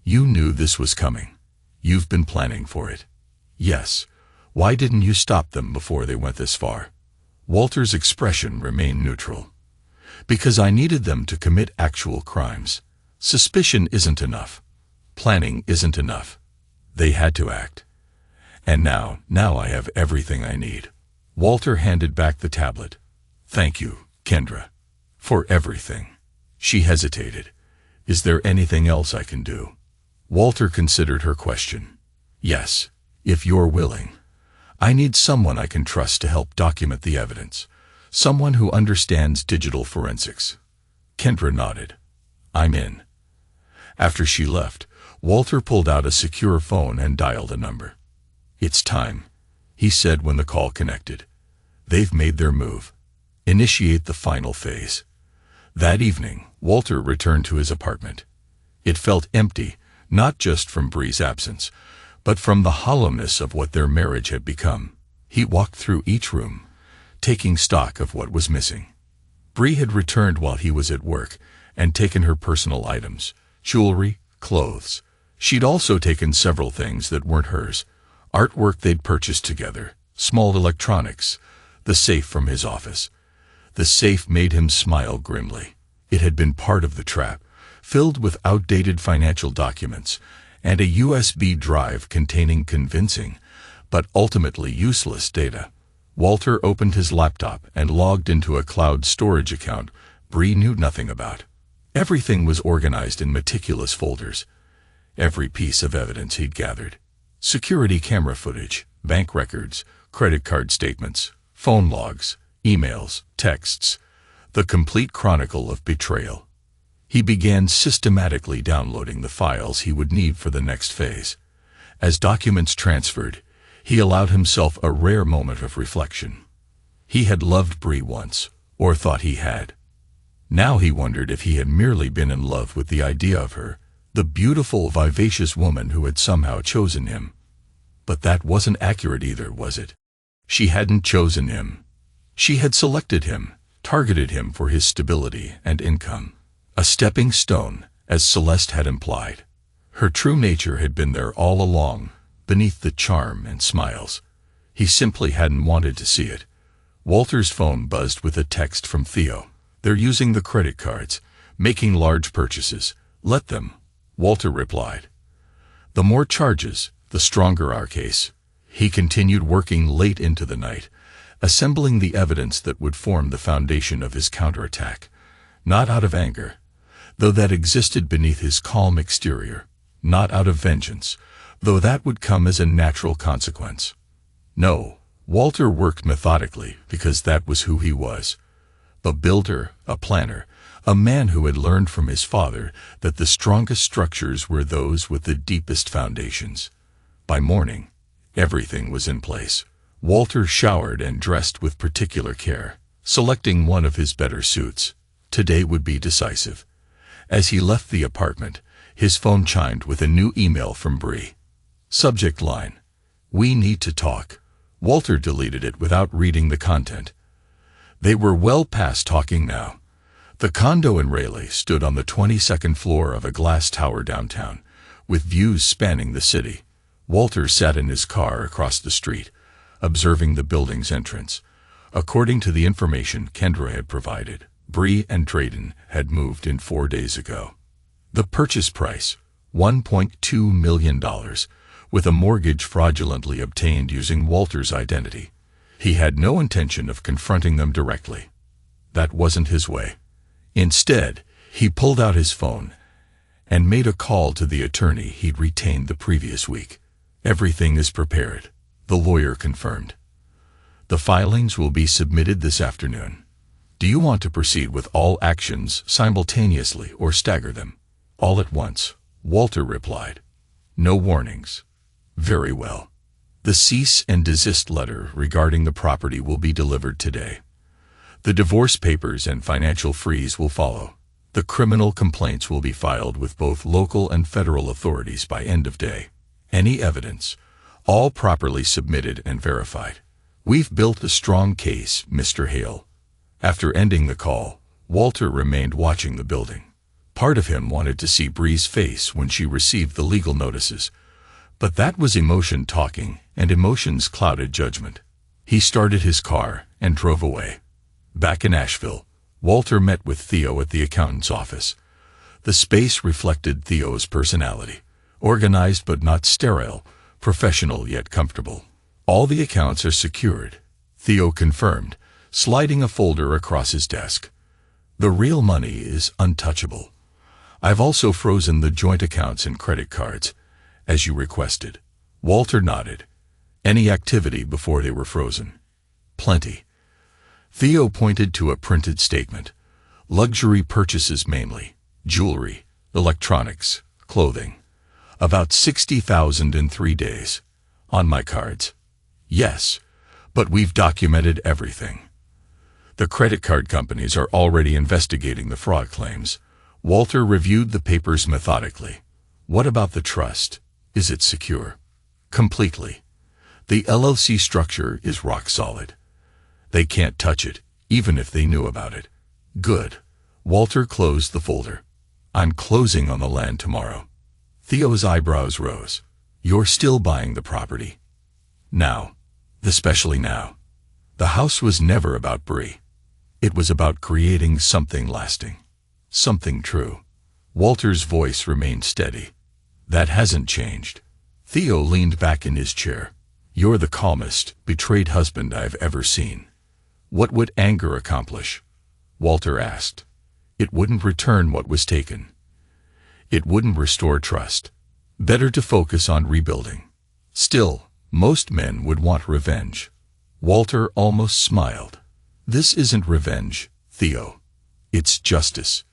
"You knew this was coming. You've been planning for it." "Yes. Why didn't you stop them before they went this far?" Walter's expression remained neutral. "Because I needed them to commit actual crimes. Suspicion isn't enough. Planning isn't enough. They had to act. And now I have everything I need." Walter handed back the tablet. "Thank you, Kendra, for everything." She hesitated. "Is there anything else I can do?" Walter considered her question. "Yes, if you're willing. I need someone I can trust to help document the evidence. Someone who understands digital forensics." Kendra nodded. "I'm in." After she left, Walter pulled out a secure phone and dialed a number. "It's time," he said when the call connected. "They've made their move. Initiate the final phase." That evening, Walter returned to his apartment. It felt empty, not just from Bree's absence, but from the hollowness of what their marriage had become. He walked through each room, taking stock of what was missing. Bree had returned while he was at work and taken her personal items, jewelry, clothes. She'd also taken several things that weren't hers, artwork they'd purchased together, small electronics, the safe from his office. The safe made him smile grimly. It had been part of the trap, filled with outdated financial documents and a USB drive containing convincing, but ultimately useless data. Walter opened his laptop and logged into a cloud storage account Bree knew nothing about. Everything was organized in meticulous folders. Every piece of evidence he'd gathered. Security camera footage, bank records, credit card statements, phone logs, emails, texts, the complete chronicle of betrayal. He began systematically downloading the files he would need for the next phase. As documents transferred, he allowed himself a rare moment of reflection. He had loved Bree once, or thought he had. Now he wondered if he had merely been in love with the idea of her, the beautiful, vivacious woman who had somehow chosen him. But that wasn't accurate either, was it? She hadn't chosen him. She had selected him, targeted him for his stability and income. A stepping stone, as Celeste had implied. Her true nature had been there all along, beneath the charm and smiles. He simply hadn't wanted to see it. Walter's phone buzzed with a text from Theo. "They're using the credit cards, making large purchases. Let them," Walter replied. "The more charges, the stronger our case." He continued working late into the night, assembling the evidence that would form the foundation of his counterattack. Not out of anger, though that existed beneath his calm exterior. Not out of vengeance, though that would come as a natural consequence. No, Walter worked methodically because that was who he was. A builder, a planner, a man who had learned from his father that the strongest structures were those with the deepest foundations. By morning, everything was in place. Walter showered and dressed with particular care, selecting one of his better suits. Today would be decisive. As he left the apartment, his phone chimed with a new email from Bree. Subject line: "We need to talk." Walter deleted it without reading the content. They were well past talking now. The condo in Raleigh stood on the 22nd floor of a glass tower downtown, with views spanning the city. Walter sat in his car across the street, observing the building's entrance. According to the information Kendra had provided, Bree and Drayden had moved in 4 days ago. The purchase price, $1.2 million, with a mortgage fraudulently obtained using Walter's identity. He had no intention of confronting them directly. That wasn't his way. Instead, he pulled out his phone and made a call to the attorney he'd retained the previous week. "Everything is prepared," the lawyer confirmed. "The filings will be submitted this afternoon. Do you want to proceed with all actions simultaneously or stagger them?" "All at once," Walter replied. "No warnings." "Very well. The cease and desist letter regarding the property will be delivered today. The divorce papers and financial freeze will follow. The criminal complaints will be filed with both local and federal authorities by end of day. Any evidence, all properly submitted and verified. We've built a strong case, Mr. Hale." After ending the call, Walter remained watching the building. Part of him wanted to see Bree's face when she received the legal notices, but that was emotion talking, and emotions clouded judgment. He started his car and drove away. Back in Asheville, Walter met with Theo at the accountant's office. The space reflected Theo's personality, organized but not sterile, professional yet comfortable. "All the accounts are secured," Theo confirmed, sliding a folder across his desk. "The real money is untouchable. I've also frozen the joint accounts and credit cards, as you requested." Walter nodded. "Any activity before they were frozen?" "Plenty." Theo pointed to a printed statement. "Luxury purchases mainly. Jewelry, electronics, clothing. About 60,000 in 3 days. On my cards." "Yes, but we've documented everything." "The credit card companies are already investigating the fraud claims." Walter reviewed the papers methodically. "What about the trust? Is it secure?" "Completely. The LLC structure is rock solid. They can't touch it, even if they knew about it." "Good." Walter closed the folder. "I'm closing on the land tomorrow." Theo's eyebrows rose. "You're still buying the property?" "Now. Especially now. The house was never about Bree. It was about creating something lasting. Something true." Walter's voice remained steady. "That hasn't changed." Theo leaned back in his chair. "You're the calmest, betrayed husband I've ever seen." "What would anger accomplish?" Walter asked. "It wouldn't return what was taken. It wouldn't restore trust. Better to focus on rebuilding." Still, most men would want revenge. Walter almost smiled. "This isn't revenge, Theo. It's justice.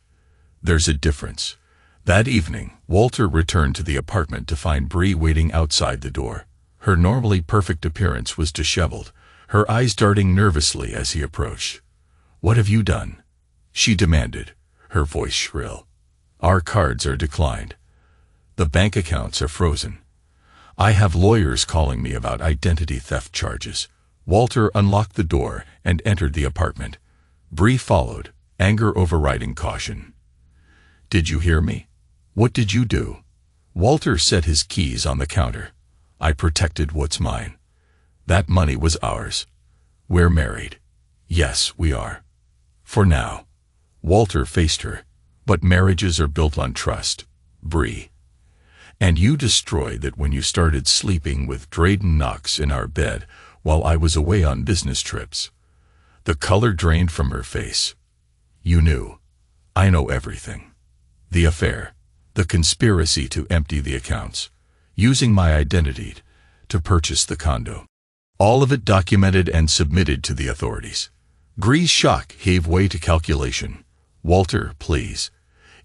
There's a difference." That evening, Walter returned to the apartment to find Bree waiting outside the door. Her normally perfect appearance was disheveled, her eyes darting nervously as he approached. "What have you done?" she demanded, her voice shrill. "Our cards are declined. The bank accounts are frozen. I have lawyers calling me about identity theft charges." Walter unlocked the door and entered the apartment. Bree followed, anger overriding caution. "Did you hear me? What did you do?" Walter set his keys on the counter. "I protected what's mine." That money was ours. We're married. Yes, we are. For now. Walter faced her. But marriages are built on trust, Bree. And you destroyed that when you started sleeping with Drayden Knox in our bed while I was away on business trips. The color drained from her face. You knew. I know everything. The affair. The conspiracy to empty the accounts. Using my identity to purchase the condo. All of it documented and submitted to the authorities. Bree's shock gave way to calculation. Walter, please.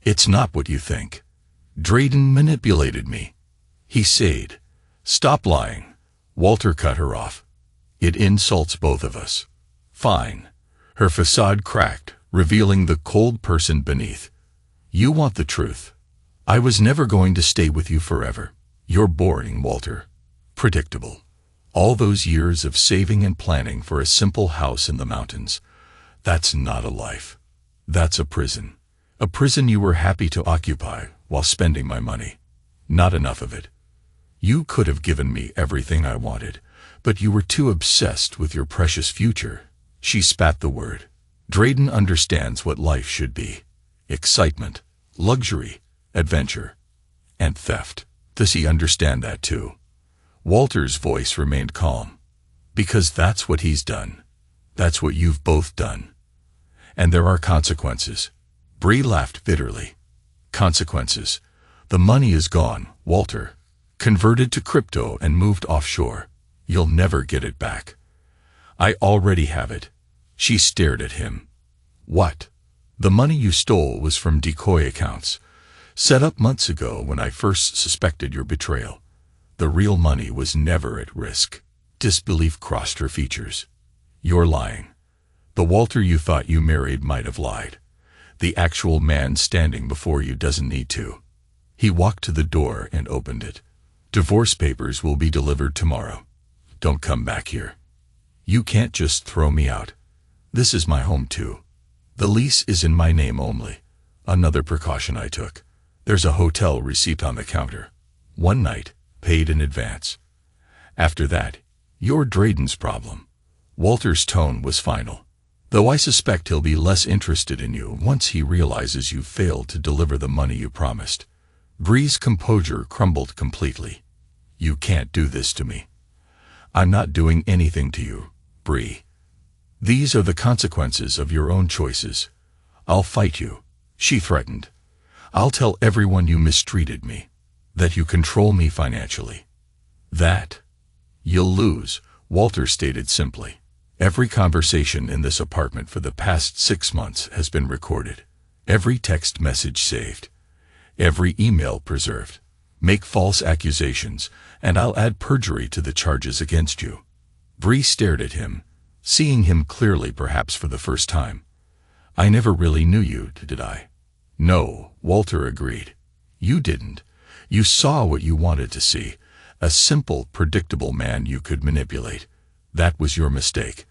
It's not what you think. Drayden manipulated me. He said. Stop lying. Walter cut her off. It insults both of us. Fine. Her facade cracked, revealing the cold person beneath. You want the truth. I was never going to stay with you forever. You're boring, Walter. Predictable. All those years of saving and planning for a simple house in the mountains. That's not a life. That's a prison. A prison you were happy to occupy while spending my money. Not enough of it. You could have given me everything I wanted, but you were too obsessed with your precious future. She spat the word. Drayden understands what life should be. Excitement, luxury, adventure, and theft. Does he understand that too? Walter's voice remained calm. Because that's what he's done. That's what you've both done. And there are consequences. Bree laughed bitterly. Consequences. The money is gone, Walter. Converted to crypto and moved offshore. You'll never get it back. I already have it. She stared at him. What? The money you stole was from decoy accounts, set up months ago when I first suspected your betrayal. The real money was never at risk. Disbelief crossed her features. You're lying. The Walter you thought you married might have lied. The actual man standing before you doesn't need to. He walked to the door and opened it. Divorce papers will be delivered tomorrow. Don't come back here. You can't just throw me out. This is my home too. The lease is in my name only. Another precaution I took. There's a hotel receipt on the counter. One night, paid in advance. After that, you're Drayden's problem. Walter's tone was final. Though I suspect he'll be less interested in you once he realizes you failed to deliver the money you promised. Bree's composure crumbled completely. You can't do this to me. I'm not doing anything to you, Bree. These are the consequences of your own choices. I'll fight you, she threatened. I'll tell everyone you mistreated me, that you control me financially. That you'll lose, Walter stated simply. Every conversation in this apartment for the past 6 months has been recorded. Every text message saved. Every email preserved. Make false accusations, and I'll add perjury to the charges against you. Bree stared at him, seeing him clearly perhaps for the first time. I never really knew you, did I? No, Walter agreed. You didn't. You saw what you wanted to see. A simple, predictable man you could manipulate. That was your mistake.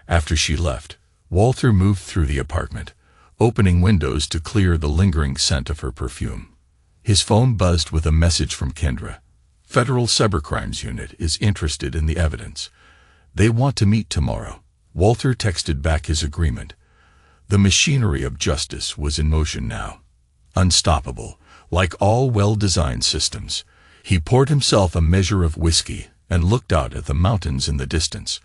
After she left, Walter moved through the apartment, opening windows to clear the lingering scent of her perfume. His phone buzzed with a message from Kendra. Federal Cybercrimes Unit is interested in the evidence. They want to meet tomorrow. Walter texted back his agreement. The machinery of justice was in motion now. Unstoppable, like all well-designed systems. He poured himself a measure of whiskey and looked out at the mountains in the distance.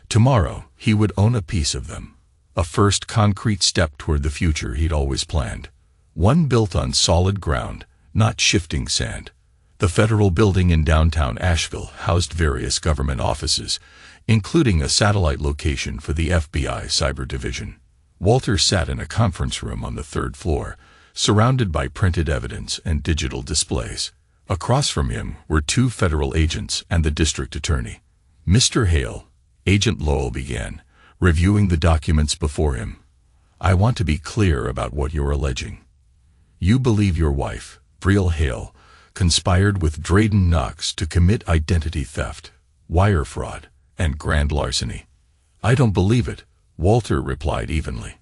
Tomorrow, he would own a piece of them. A first concrete step toward the future he'd always planned. One built on solid ground, not shifting sand. The federal building in downtown Asheville housed various government offices, including a satellite location for the FBI Cyber Division. Walter sat in a conference room on the 3rd floor, surrounded by printed evidence and digital displays. Across from him were 2 federal agents and the district attorney. Mr. Hale, Agent Lowell began, reviewing the documents before him. I want to be clear about what you're alleging. You believe your wife, Breel Hale, conspired with Drayden Knox to commit identity theft, wire fraud, and grand larceny. I don't believe it, Walter replied evenly.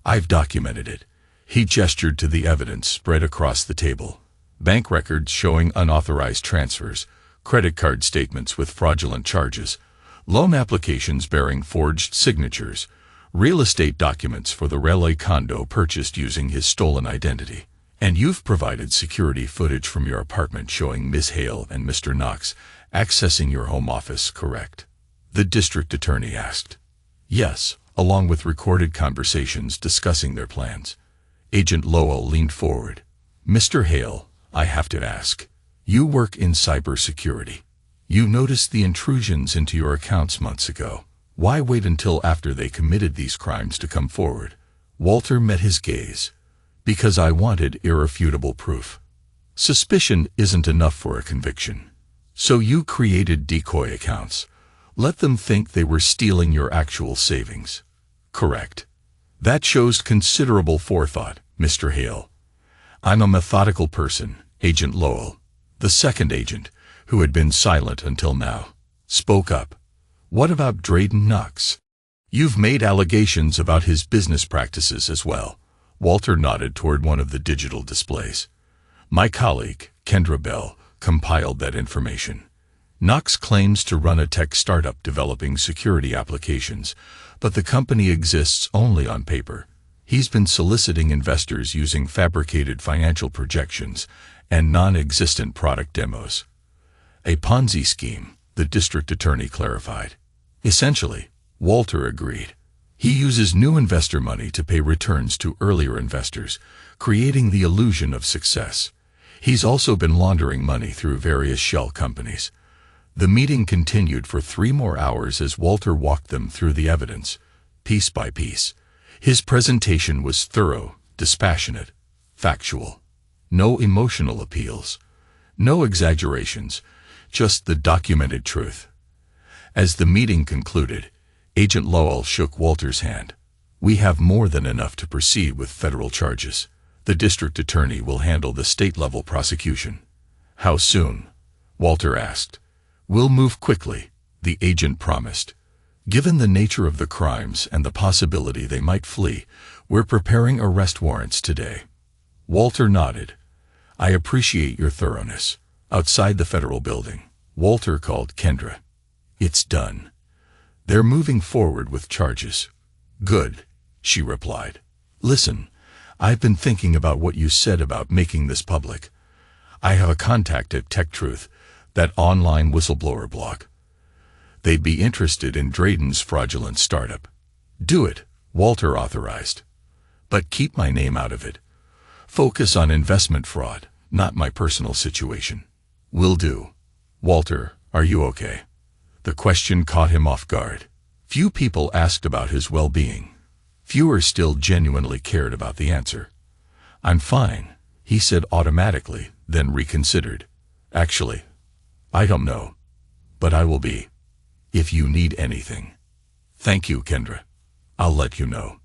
I've documented it. He gestured to the evidence spread across the table. Bank records showing unauthorized transfers, credit card statements with fraudulent charges, loan applications bearing forged signatures, real estate documents for the railway condo purchased using his stolen identity. And you've provided security footage from your apartment showing Miss Hale and Mr. Knox accessing your home office, correct? The district attorney asked. Yes, along with recorded conversations discussing their plans. Agent Lowell leaned forward. Mr. Hale, I have to ask. You work in cybersecurity. You noticed the intrusions into your accounts months ago. Why wait until after they committed these crimes to come forward? Walter met his gaze. Because I wanted irrefutable proof. Suspicion isn't enough for a conviction. So you created decoy accounts. Let them think they were stealing your actual savings. Correct. That shows considerable forethought, Mr. Hale. I'm a methodical person, Agent Lowell. The second agent, who had been silent until now, spoke up. What about Drayden Knox? You've made allegations about his business practices as well. Walter nodded toward one of the digital displays. My colleague, Kendra Bell, compiled that information. Knox claims to run a tech startup developing security applications, but the company exists only on paper. He's been soliciting investors using fabricated financial projections and non-existent product demos. A Ponzi scheme, the district attorney clarified. Essentially, Walter agreed. He uses new investor money to pay returns to earlier investors, creating the illusion of success. He's also been laundering money through various shell companies. The meeting continued for 3 more hours as Walter walked them through the evidence, piece by piece. His presentation was thorough, dispassionate, factual. No emotional appeals. No exaggerations, just the documented truth. As the meeting concluded, Agent Lowell shook Walter's hand. We have more than enough to proceed with federal charges. The district attorney will handle the state-level prosecution. How soon? Walter asked. We'll move quickly, the agent promised. Given the nature of the crimes and the possibility they might flee, we're preparing arrest warrants today. Walter nodded. I appreciate your thoroughness. Outside the federal building, Walter called Kendra. It's done. They're moving forward with charges. Good, she replied. Listen, I've been thinking about what you said about making this public. I have a contact at Tech Truth, that online whistleblower blog. They'd be interested in Drayden's fraudulent startup. Do it, Walter authorized. But keep my name out of it. Focus on investment fraud, not my personal situation. Will do. Walter, are you okay? The question caught him off guard. Few people asked about his well-being. Fewer still genuinely cared about the answer. I'm fine, he said automatically, then reconsidered. Actually, I don't know, but I will be. If you need anything. Thank you, Kendra. I'll let you know.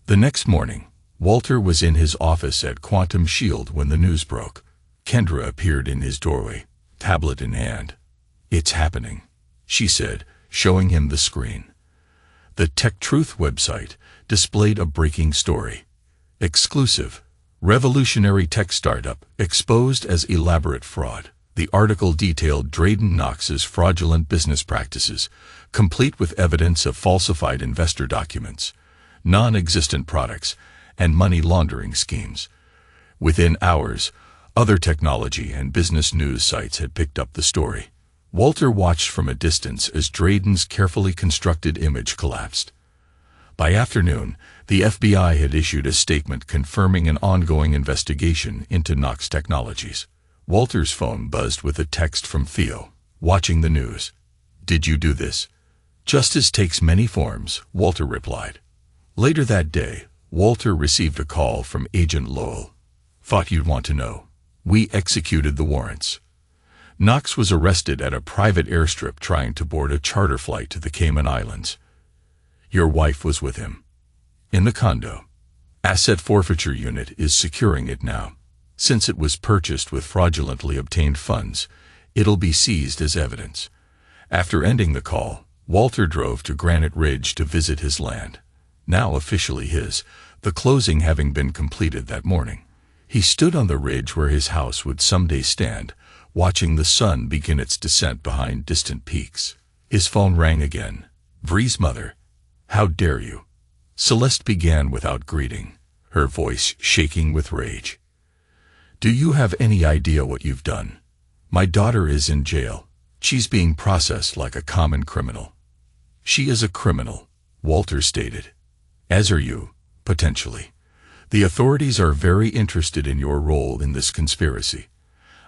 The next morning, Walter was in his office at Quantum Shield when the news broke. Kendra appeared in his doorway, tablet in hand. It's happening, she said, showing him the screen. The Tech Truth website displayed a breaking story. Exclusive. Revolutionary tech startup exposed as elaborate fraud. The article detailed Drayden Knox's fraudulent business practices, complete with evidence of falsified investor documents, non-existent products, and money laundering schemes. Within hours, other technology and business news sites had picked up the story. Walter watched from a distance as Drayden's carefully constructed image collapsed. By afternoon, the FBI had issued a statement confirming an ongoing investigation into Knox Technologies. Walter's phone buzzed with a text from Theo, watching the news. Did you do this? Justice takes many forms, Walter replied. Later that day, Walter received a call from Agent Lowell. Thought you'd want to know. We executed the warrants. Knox was arrested at a private airstrip trying to board a charter flight to the Cayman Islands. Your wife was with him. In the condo. Asset forfeiture unit is securing it now. Since it was purchased with fraudulently obtained funds, it'll be seized as evidence. After ending the call, Walter drove to Granite Ridge to visit his land. Now officially his, the closing having been completed that morning. He stood on the ridge where his house would someday stand, watching the sun begin its descent behind distant peaks. His phone rang again. Bree's mother. How dare you? Celeste began without greeting, her voice shaking with rage. Do you have any idea what you've done? My daughter is in jail. She's being processed like a common criminal. She is a criminal, Walter stated. As are you, potentially. The authorities are very interested in your role in this conspiracy.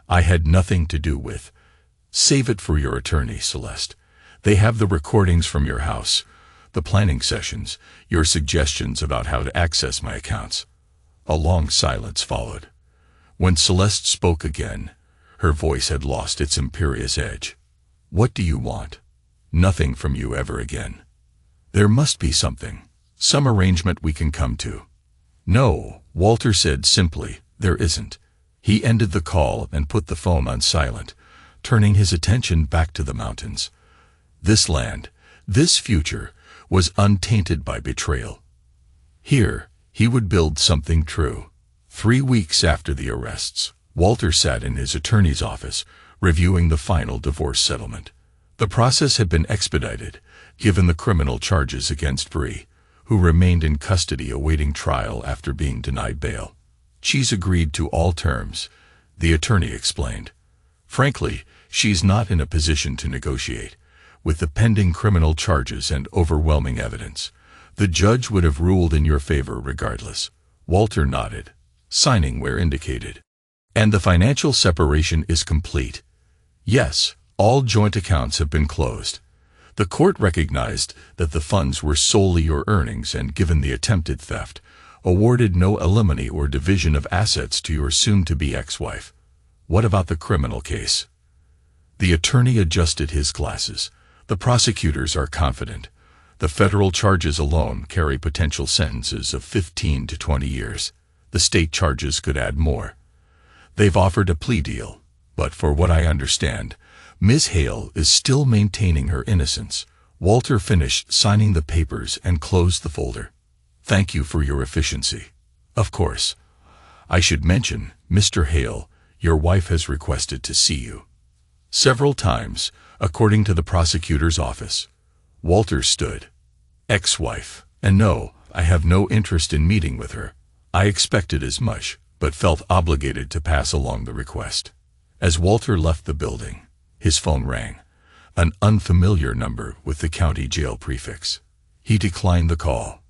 I had nothing to do with. Save it for your attorney, Celeste. They have the recordings from your house, the planning sessions, your suggestions about how to access my accounts. A long silence followed. When Celeste spoke again, her voice had lost its imperious edge. What do you want? Nothing from you ever again. There must be something, some arrangement we can come to. No, Walter said simply, there isn't. He ended the call and put the phone on silent, turning his attention back to the mountains. This land, this future, was untainted by betrayal. Here, he would build something true. 3 weeks after the arrests, Walter sat in his attorney's office, reviewing the final divorce settlement. The process had been expedited, given the criminal charges against Bree, who remained in custody awaiting trial after being denied bail. She's agreed to all terms, the attorney explained. Frankly, she's not in a position to negotiate. With the pending criminal charges and overwhelming evidence, the judge would have ruled in your favor regardless. Walter nodded, signing where indicated. And the financial separation is complete. Yes, all joint accounts have been closed. The court recognized that the funds were solely your earnings and, given the attempted theft, awarded no alimony or division of assets to your soon-to-be ex-wife. What about the criminal case? The attorney adjusted his glasses. The prosecutors are confident. The federal charges alone carry potential sentences of 15 to 20 years. The state charges could add more. They've offered a plea deal, but for what I understand, Ms. Hale is still maintaining her innocence. Walter finished signing the papers and closed the folder. Thank you for your efficiency. Of course. I should mention, Mr. Hale, your wife has requested to see you. Several times, according to the prosecutor's office. Walter stood. Ex-wife. And no, I have no interest in meeting with her. I expected as much, but felt obligated to pass along the request. As Walter left the building, his phone rang. An unfamiliar number with the county jail prefix. He declined the call.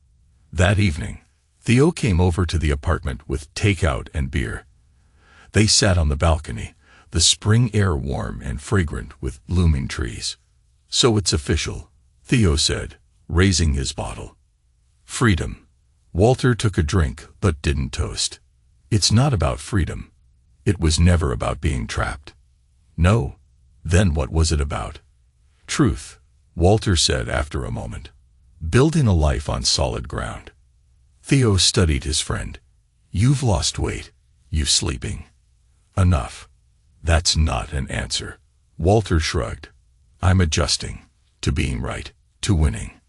That evening, Theo came over to the apartment with takeout and beer. They sat on the balcony, the spring air warm and fragrant with blooming trees. So it's official, Theo said, raising his bottle. Freedom. Walter took a drink but didn't toast. It's not about freedom. It was never about being trapped. No. Then what was it about? Truth, Walter said after a moment. Building a life on solid ground. Theo studied his friend. You've lost weight. You sleeping. Enough. That's not an answer. Walter shrugged. I'm adjusting. To being right. To winning.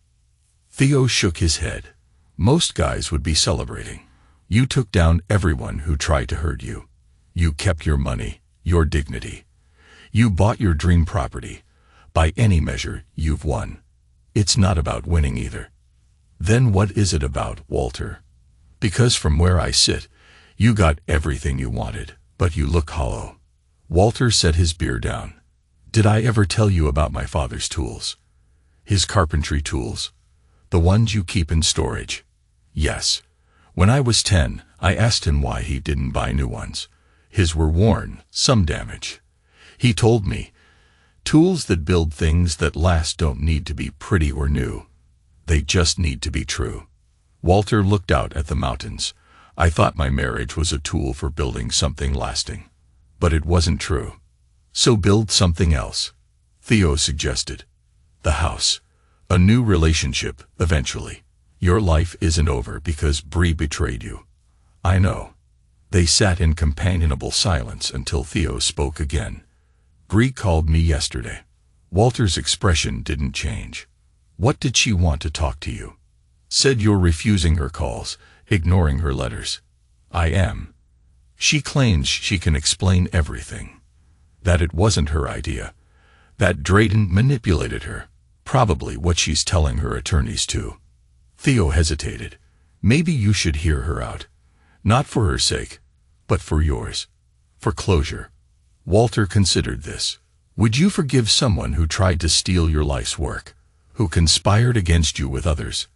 Theo shook his head. Most guys would be celebrating. You took down everyone who tried to hurt you. You kept your money, your dignity. You bought your dream property. By any measure, you've won. It's not about winning either. Then what is it about, Walter? Because from where I sit, you got everything you wanted, but you look hollow. Walter set his beer down. Did I ever tell you about my father's tools? His carpentry tools? The ones you keep in storage? Yes. When I was 10, I asked him why he didn't buy new ones. His were worn, some damaged. He told me, tools that build things that last don't need to be pretty or new. They just need to be true. Walter looked out at the mountains. I thought my marriage was a tool for building something lasting. But it wasn't true. So build something else, Theo suggested. The house. A new relationship, eventually. Your life isn't over because Bree betrayed you. I know. They sat in companionable silence until Theo spoke again. Bree called me yesterday. Walter's expression didn't change. What did she want to talk to you? Said you're refusing her calls, ignoring her letters. I am. She claims she can explain everything. That it wasn't her idea. That Drayton manipulated her. Probably what she's telling her attorneys too. Theo hesitated. Maybe you should hear her out. Not for her sake, but for yours. For closure. Walter considered this. Would you forgive someone who tried to steal your life's work? Who conspired against you with others?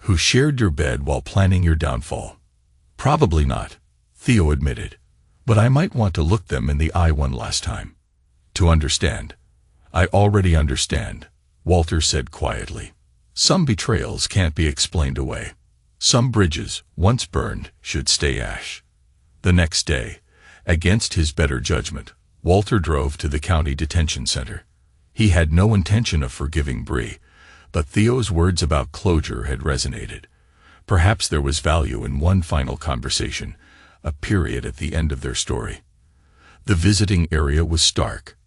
Who shared your bed while planning your downfall? Probably not, Theo admitted. But I might want to look them in the eye one last time. To understand. I already understand, Walter said quietly. Some betrayals can't be explained away. Some bridges, once burned, should stay ash. The next day, against his better judgment, Walter drove to the county detention center. He had no intention of forgiving Bree, but Theo's words about closure had resonated. Perhaps there was value in one final conversation, a period at the end of their story. The visiting area was stark.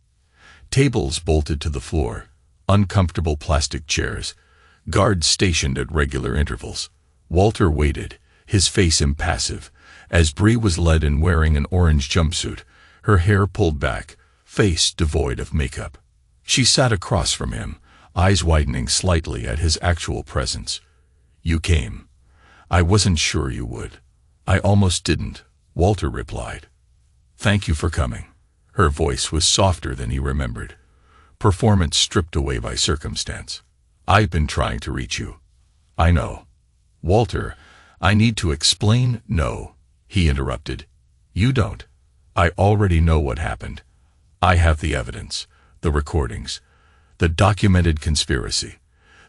Tables bolted to the floor, uncomfortable plastic chairs, guards stationed at regular intervals. Walter waited, his face impassive, as Bree was led in wearing an orange jumpsuit, her hair pulled back, face devoid of makeup. She sat across from him, eyes widening slightly at his actual presence. You came. I wasn't sure you would. I almost didn't, Walter replied. Thank you for coming. Her voice was softer than he remembered. Performance stripped away by circumstance. I've been trying to reach you. I know. Walter, I need to explain. No, he interrupted. You don't. I already know what happened. I have the evidence, the recordings, the documented conspiracy.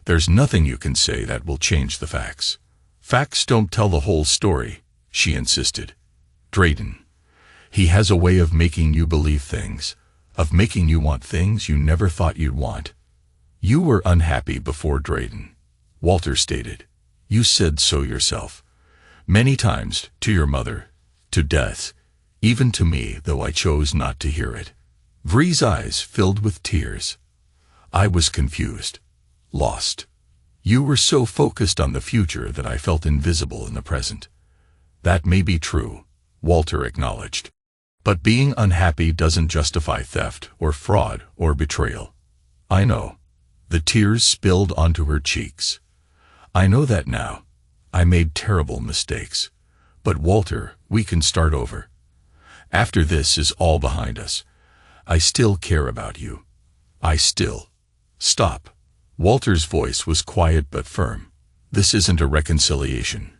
There's nothing you can say that will change the facts. Facts don't tell the whole story, she insisted. Drayton. He has a way of making you believe things, of making you want things you never thought you'd want. You were unhappy before Drayton, Walter stated. You said so yourself. Many times, to your mother, to death, even to me, though I chose not to hear it. Bree's eyes filled with tears. I was confused, lost. You were so focused on the future that I felt invisible in the present. That may be true, Walter acknowledged. But being unhappy doesn't justify theft or fraud or betrayal. I know. The tears spilled onto her cheeks. I know that now. I made terrible mistakes. But Walter, we can start over. After this is all behind us, I still care about you. I still. Stop. Walter's voice was quiet but firm. This isn't a reconciliation.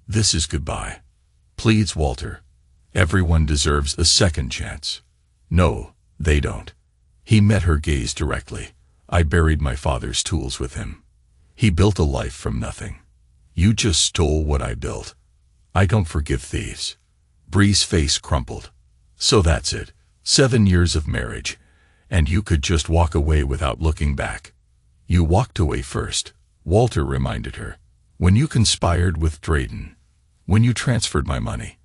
This is goodbye. Please, Walter. Everyone deserves a second chance. No, they don't. He met her gaze directly. I buried my father's tools with him. He built a life from nothing. You just stole what I built. I don't forgive thieves. Bree's face crumpled. So that's it. 7 years of marriage, and you could just walk away without looking back. You walked away first, Walter reminded her. When you conspired with Drayton. When you transferred my money.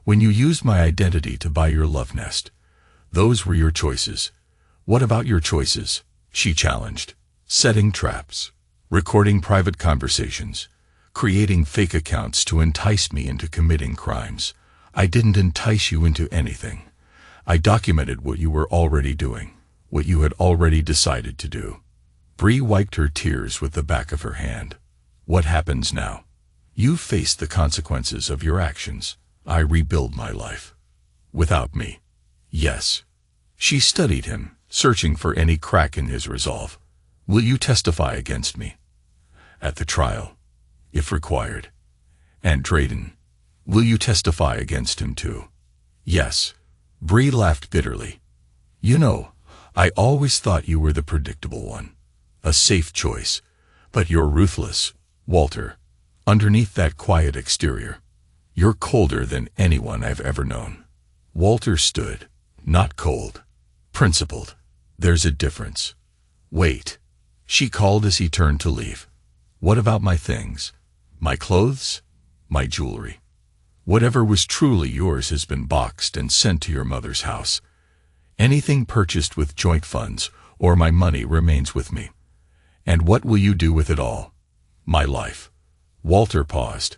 When you used my identity to buy your love nest. Those were your choices. What about your choices? She challenged. Setting traps. Recording private conversations. Creating fake accounts to entice me into committing crimes. I didn't entice you into anything. I documented what you were already doing, what you had already decided to do. Bree wiped her tears with the back of her hand. What happens now? You face the consequences of your actions. I rebuild my life. Without me. Yes. She studied him, searching for any crack in his resolve. Will you testify against me? At the trial, if required. And Drayton, will you testify against him too? Yes. Bree laughed bitterly. You know, I always thought you were the predictable one. A safe choice. But you're ruthless, Walter. Underneath that quiet exterior, you're colder than anyone I've ever known. Walter stood, not cold, principled. There's a difference. Wait, she called as he turned to leave. What about my things? My clothes? My jewelry? Whatever was truly yours has been boxed and sent to your mother's house. Anything purchased with joint funds or my money remains with me. And what will you do with it all? My life. Walter paused.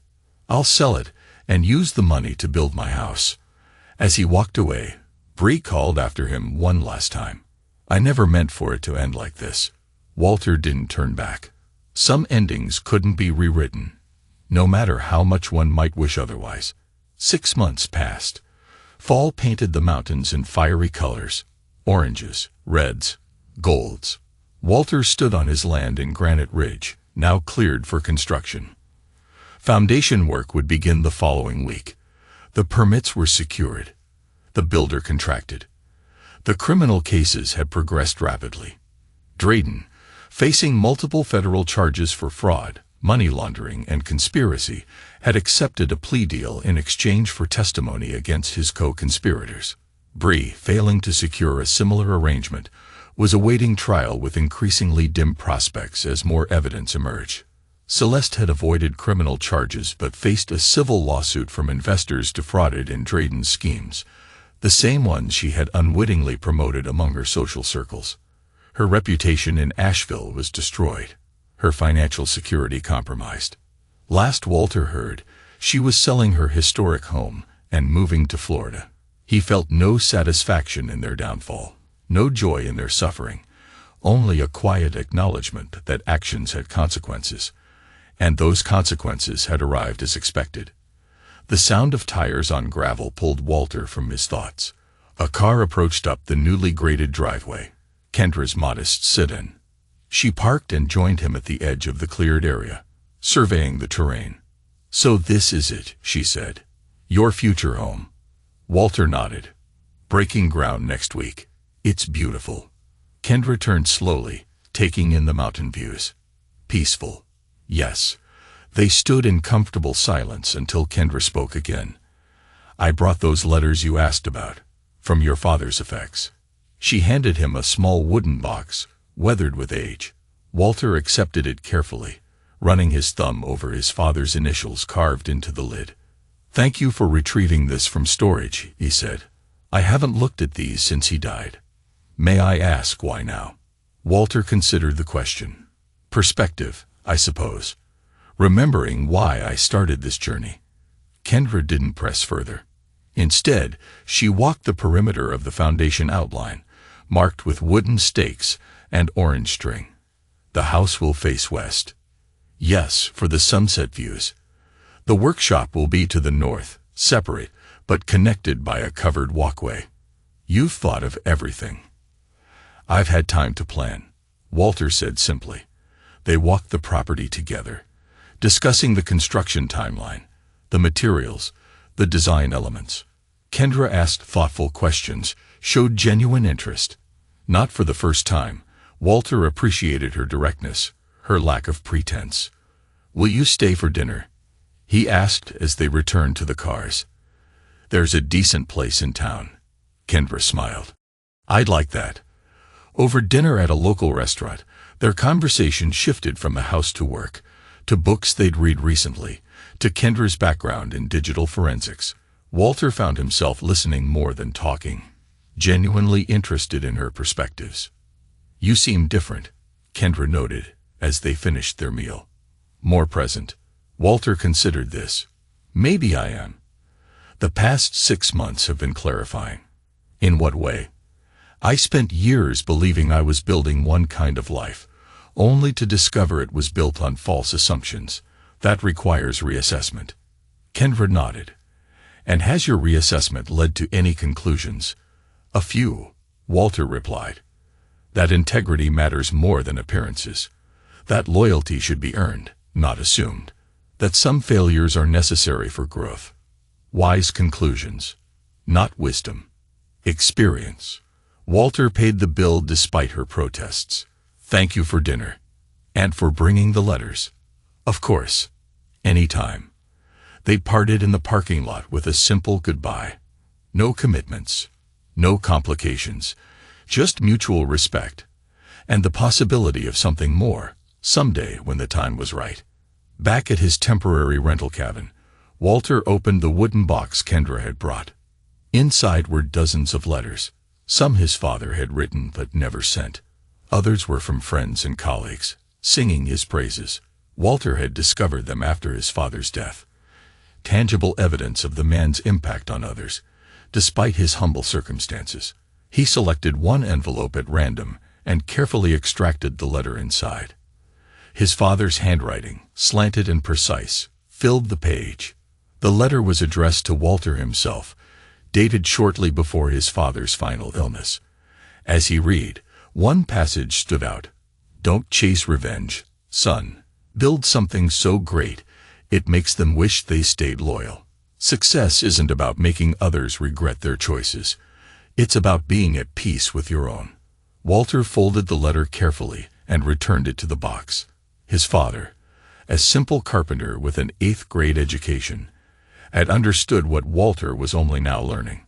I'll sell it and use the money to build my house. As he walked away, Bree called after him one last time. I never meant for it to end like this. Walter didn't turn back. Some endings couldn't be rewritten, no matter how much one might wish otherwise. 6 months passed. Fall painted the mountains in fiery colors, oranges, reds, golds. Walter stood on his land in Granite Ridge, now cleared for construction. Foundation work would begin the following week. The permits were secured. The builder contracted. The criminal cases had progressed rapidly. Drayden, facing multiple federal charges for fraud, money laundering, and conspiracy, had accepted a plea deal in exchange for testimony against his co-conspirators. Bree, failing to secure a similar arrangement, was awaiting trial with increasingly dim prospects as more evidence emerged. Celeste had avoided criminal charges but faced a civil lawsuit from investors defrauded in Drayden's schemes, the same ones she had unwittingly promoted among her social circles. Her reputation in Asheville was destroyed, her financial security compromised. Last Walter heard, she was selling her historic home and moving to Florida. He felt no satisfaction in their downfall, no joy in their suffering, only a quiet acknowledgement that actions had consequences, and those consequences had arrived as expected. The sound of tires on gravel pulled Walter from his thoughts. A car approached up the newly graded driveway, Kendra's modest sit-in. She parked and joined him at the edge of the cleared area, surveying the terrain. "So this is it," she said. "Your future home." Walter nodded. "Breaking ground next week. It's beautiful." Kendra turned slowly, taking in the mountain views. Peaceful. Yes. They stood in comfortable silence until Kendra spoke again. "I brought those letters you asked about, from your father's effects." She handed him a small wooden box, weathered with age. Walter accepted it carefully, running his thumb over his father's initials carved into the lid. "Thank you for retrieving this from storage," he said. "I haven't looked at these since he died." "May I ask why now?" Walter considered the question. "Perspective, I suppose. Remembering why I started this journey." Kendra didn't press further. Instead, she walked the perimeter of the foundation outline, marked with wooden stakes and orange string. "The house will face west." "Yes, for the sunset views. The workshop will be to the north, separate, but connected by a covered walkway." "You've thought of everything." "I've had time to plan," Walter said simply. They walked the property together, discussing the construction timeline, the materials, the design elements. Kendra asked thoughtful questions, showed genuine interest. Not for the first time, Walter appreciated her directness, her lack of pretense. "Will you stay for dinner?" he asked as they returned to the cars. "There's a decent place in town." Kendra smiled. "I'd like that." Over dinner at a local restaurant, their conversation shifted from the house to work, to books they'd read recently, to Kendra's background in digital forensics. Walter found himself listening more than talking, genuinely interested in her perspectives. "You seem different," Kendra noted, as they finished their meal. "More present." Walter considered this. "Maybe I am. The past 6 months have been clarifying." "In what way?" "I spent years believing I was building one kind of life, only to discover it was built on false assumptions. That requires reassessment." Kendra nodded. "And has your reassessment led to any conclusions?" "A few," Walter replied. "That integrity matters more than appearances. That loyalty should be earned, not assumed. That some failures are necessary for growth. Wise conclusions, not wisdom. Experience." Walter paid the bill despite her protests. "Thank you for dinner. And for bringing the letters." "Of course. Any time." They parted in the parking lot with a simple goodbye. No commitments, no complications, just mutual respect, and the possibility of something more, someday when the time was right. Back at his temporary rental cabin, Walter opened the wooden box Kendra had brought. Inside were dozens of letters. Some his father had written but never sent. Others were from friends and colleagues, singing his praises. Walter had discovered them after his father's death. Tangible evidence of the man's impact on others, Despite his humble circumstances, he selected one envelope at random and carefully extracted the letter inside. His father's handwriting, slanted and precise, filled the page. The letter was addressed to Walter himself, dated shortly before his father's final illness. As he read, one passage stood out. "Don't chase revenge, son. Build something so great, it makes them wish they stayed loyal. Success isn't about making others regret their choices. It's about being at peace with your own." Walter folded the letter carefully and returned it to the box. His father, a simple carpenter with an 8th-grade education, had understood what Walter was only now learning.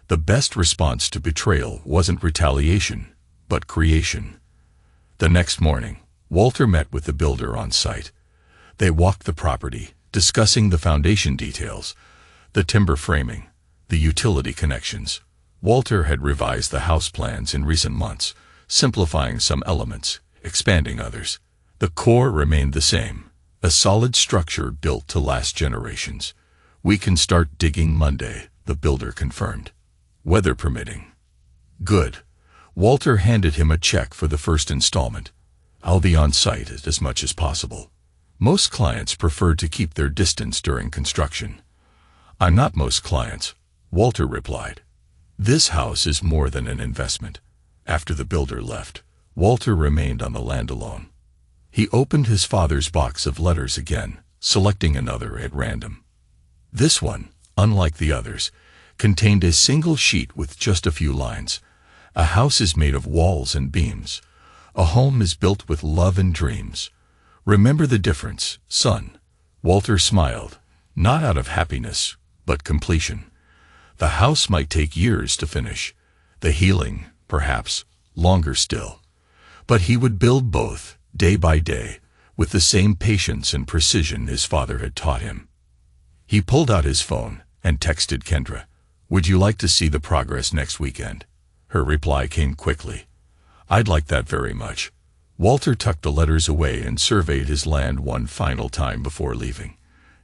The best response to betrayal wasn't retaliation, but creation. The next morning, Walter met with the builder on site. They walked the property, discussing the foundation details, the timber framing, the utility connections. Walter had revised the house plans in recent months, simplifying some elements, expanding others. The core remained the same, a solid structure built to last generations. "We can start digging Monday," the builder confirmed. "Weather permitting." "Good." Walter handed him a check for the first installment. "I'll be on site as much as possible." Most clients prefer to keep their distance during construction. "I'm not most clients," Walter replied. "This house is more than an investment." After the builder left, Walter remained on the land alone. He opened his father's box of letters again, selecting another at random. This one, unlike the others, contained a single sheet with just a few lines. "A house is made of walls and beams. A home is built with love and dreams. Remember the difference, son." Walter smiled, not out of happiness, but completion. The house might take years to finish, the healing, perhaps, longer still. But he would build both, day by day, with the same patience and precision his father had taught him. He pulled out his phone and texted Kendra, "Would you like to see the progress next weekend?" Her reply came quickly. "I'd like that very much." Walter tucked the letters away and surveyed his land one final time before leaving.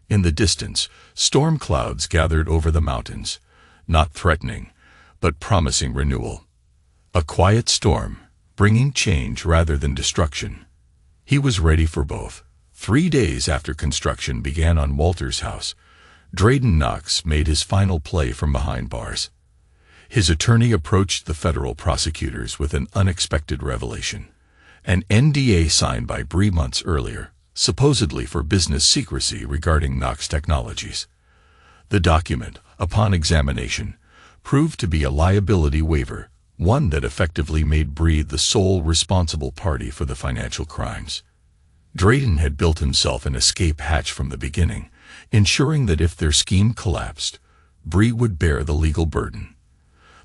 In the distance, storm clouds gathered over the mountains, not threatening, but promising renewal. A quiet storm, bringing change rather than destruction. He was ready for both. 3 days after construction began on Walter's house, Drayden Knox made his final play from behind bars. His attorney approached the federal prosecutors with an unexpected revelation. An NDA signed by Bree months earlier, supposedly for business secrecy regarding Knox Technologies. The document, upon examination, proved to be a liability waiver, one that effectively made Bree the sole responsible party for the financial crimes. Drayden had built himself an escape hatch from the beginning, ensuring that if their scheme collapsed, Bree would bear the legal burden.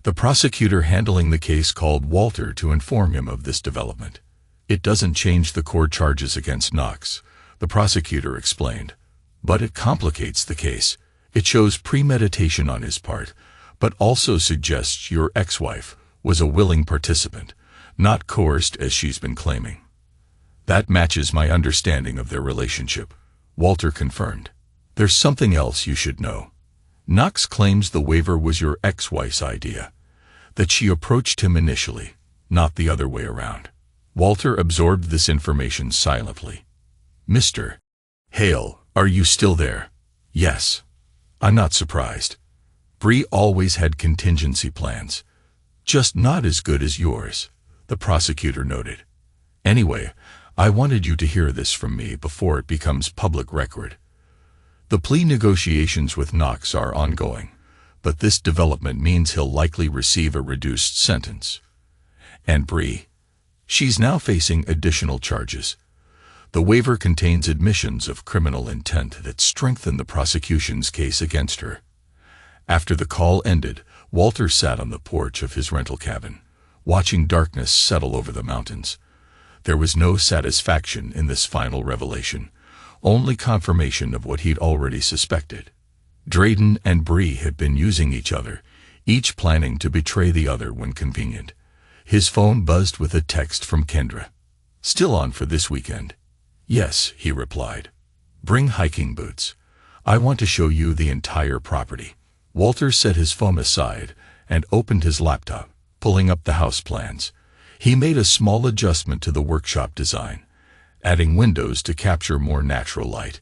The prosecutor handling the case called Walter to inform him of this development. "It doesn't change the core charges against Knox," the prosecutor explained, "but it complicates the case. It shows premeditation on his part, but also suggests your ex-wife was a willing participant, not coerced as she's been claiming." "That matches my understanding of their relationship," Walter confirmed. "There's something else you should know. Knox claims the waiver was your ex-wife's idea, that she approached him initially, not the other way around." Walter absorbed this information silently. "Mr. Hale, are you still there?" "Yes." "I'm not surprised. Bree always had contingency plans. Just not as good as yours," the prosecutor noted. "Anyway, I wanted you to hear this from me before it becomes public record. The plea negotiations with Knox are ongoing, but this development means he'll likely receive a reduced sentence. And Bree, she's now facing additional charges. The waiver contains admissions of criminal intent that strengthen the prosecution's case against her." After the call ended, Walter sat on the porch of his rental cabin, watching darkness settle over the mountains. There was no satisfaction in this final revelation, only confirmation of what he'd already suspected. Drayden and Bree had been using each other, each planning to betray the other when convenient. His phone buzzed with a text from Kendra. "Still on for this weekend?" "Yes," he replied. "Bring hiking boots. I want to show you the entire property." Walter set his phone aside and opened his laptop, pulling up the house plans. He made a small adjustment to the workshop design, adding windows to capture more natural light.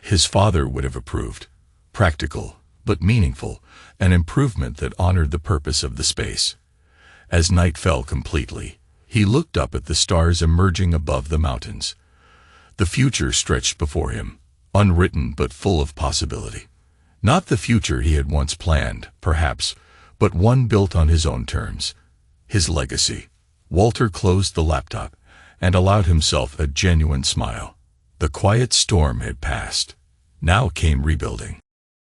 His father would have approved. Practical, but meaningful, an improvement that honored the purpose of the space. As night fell completely, he looked up at the stars emerging above the mountains. The future stretched before him, unwritten but full of possibility. Not the future he had once planned, perhaps, but one built on his own terms. His legacy. Walter closed the laptop and allowed himself a genuine smile. The quiet storm had passed. Now came rebuilding.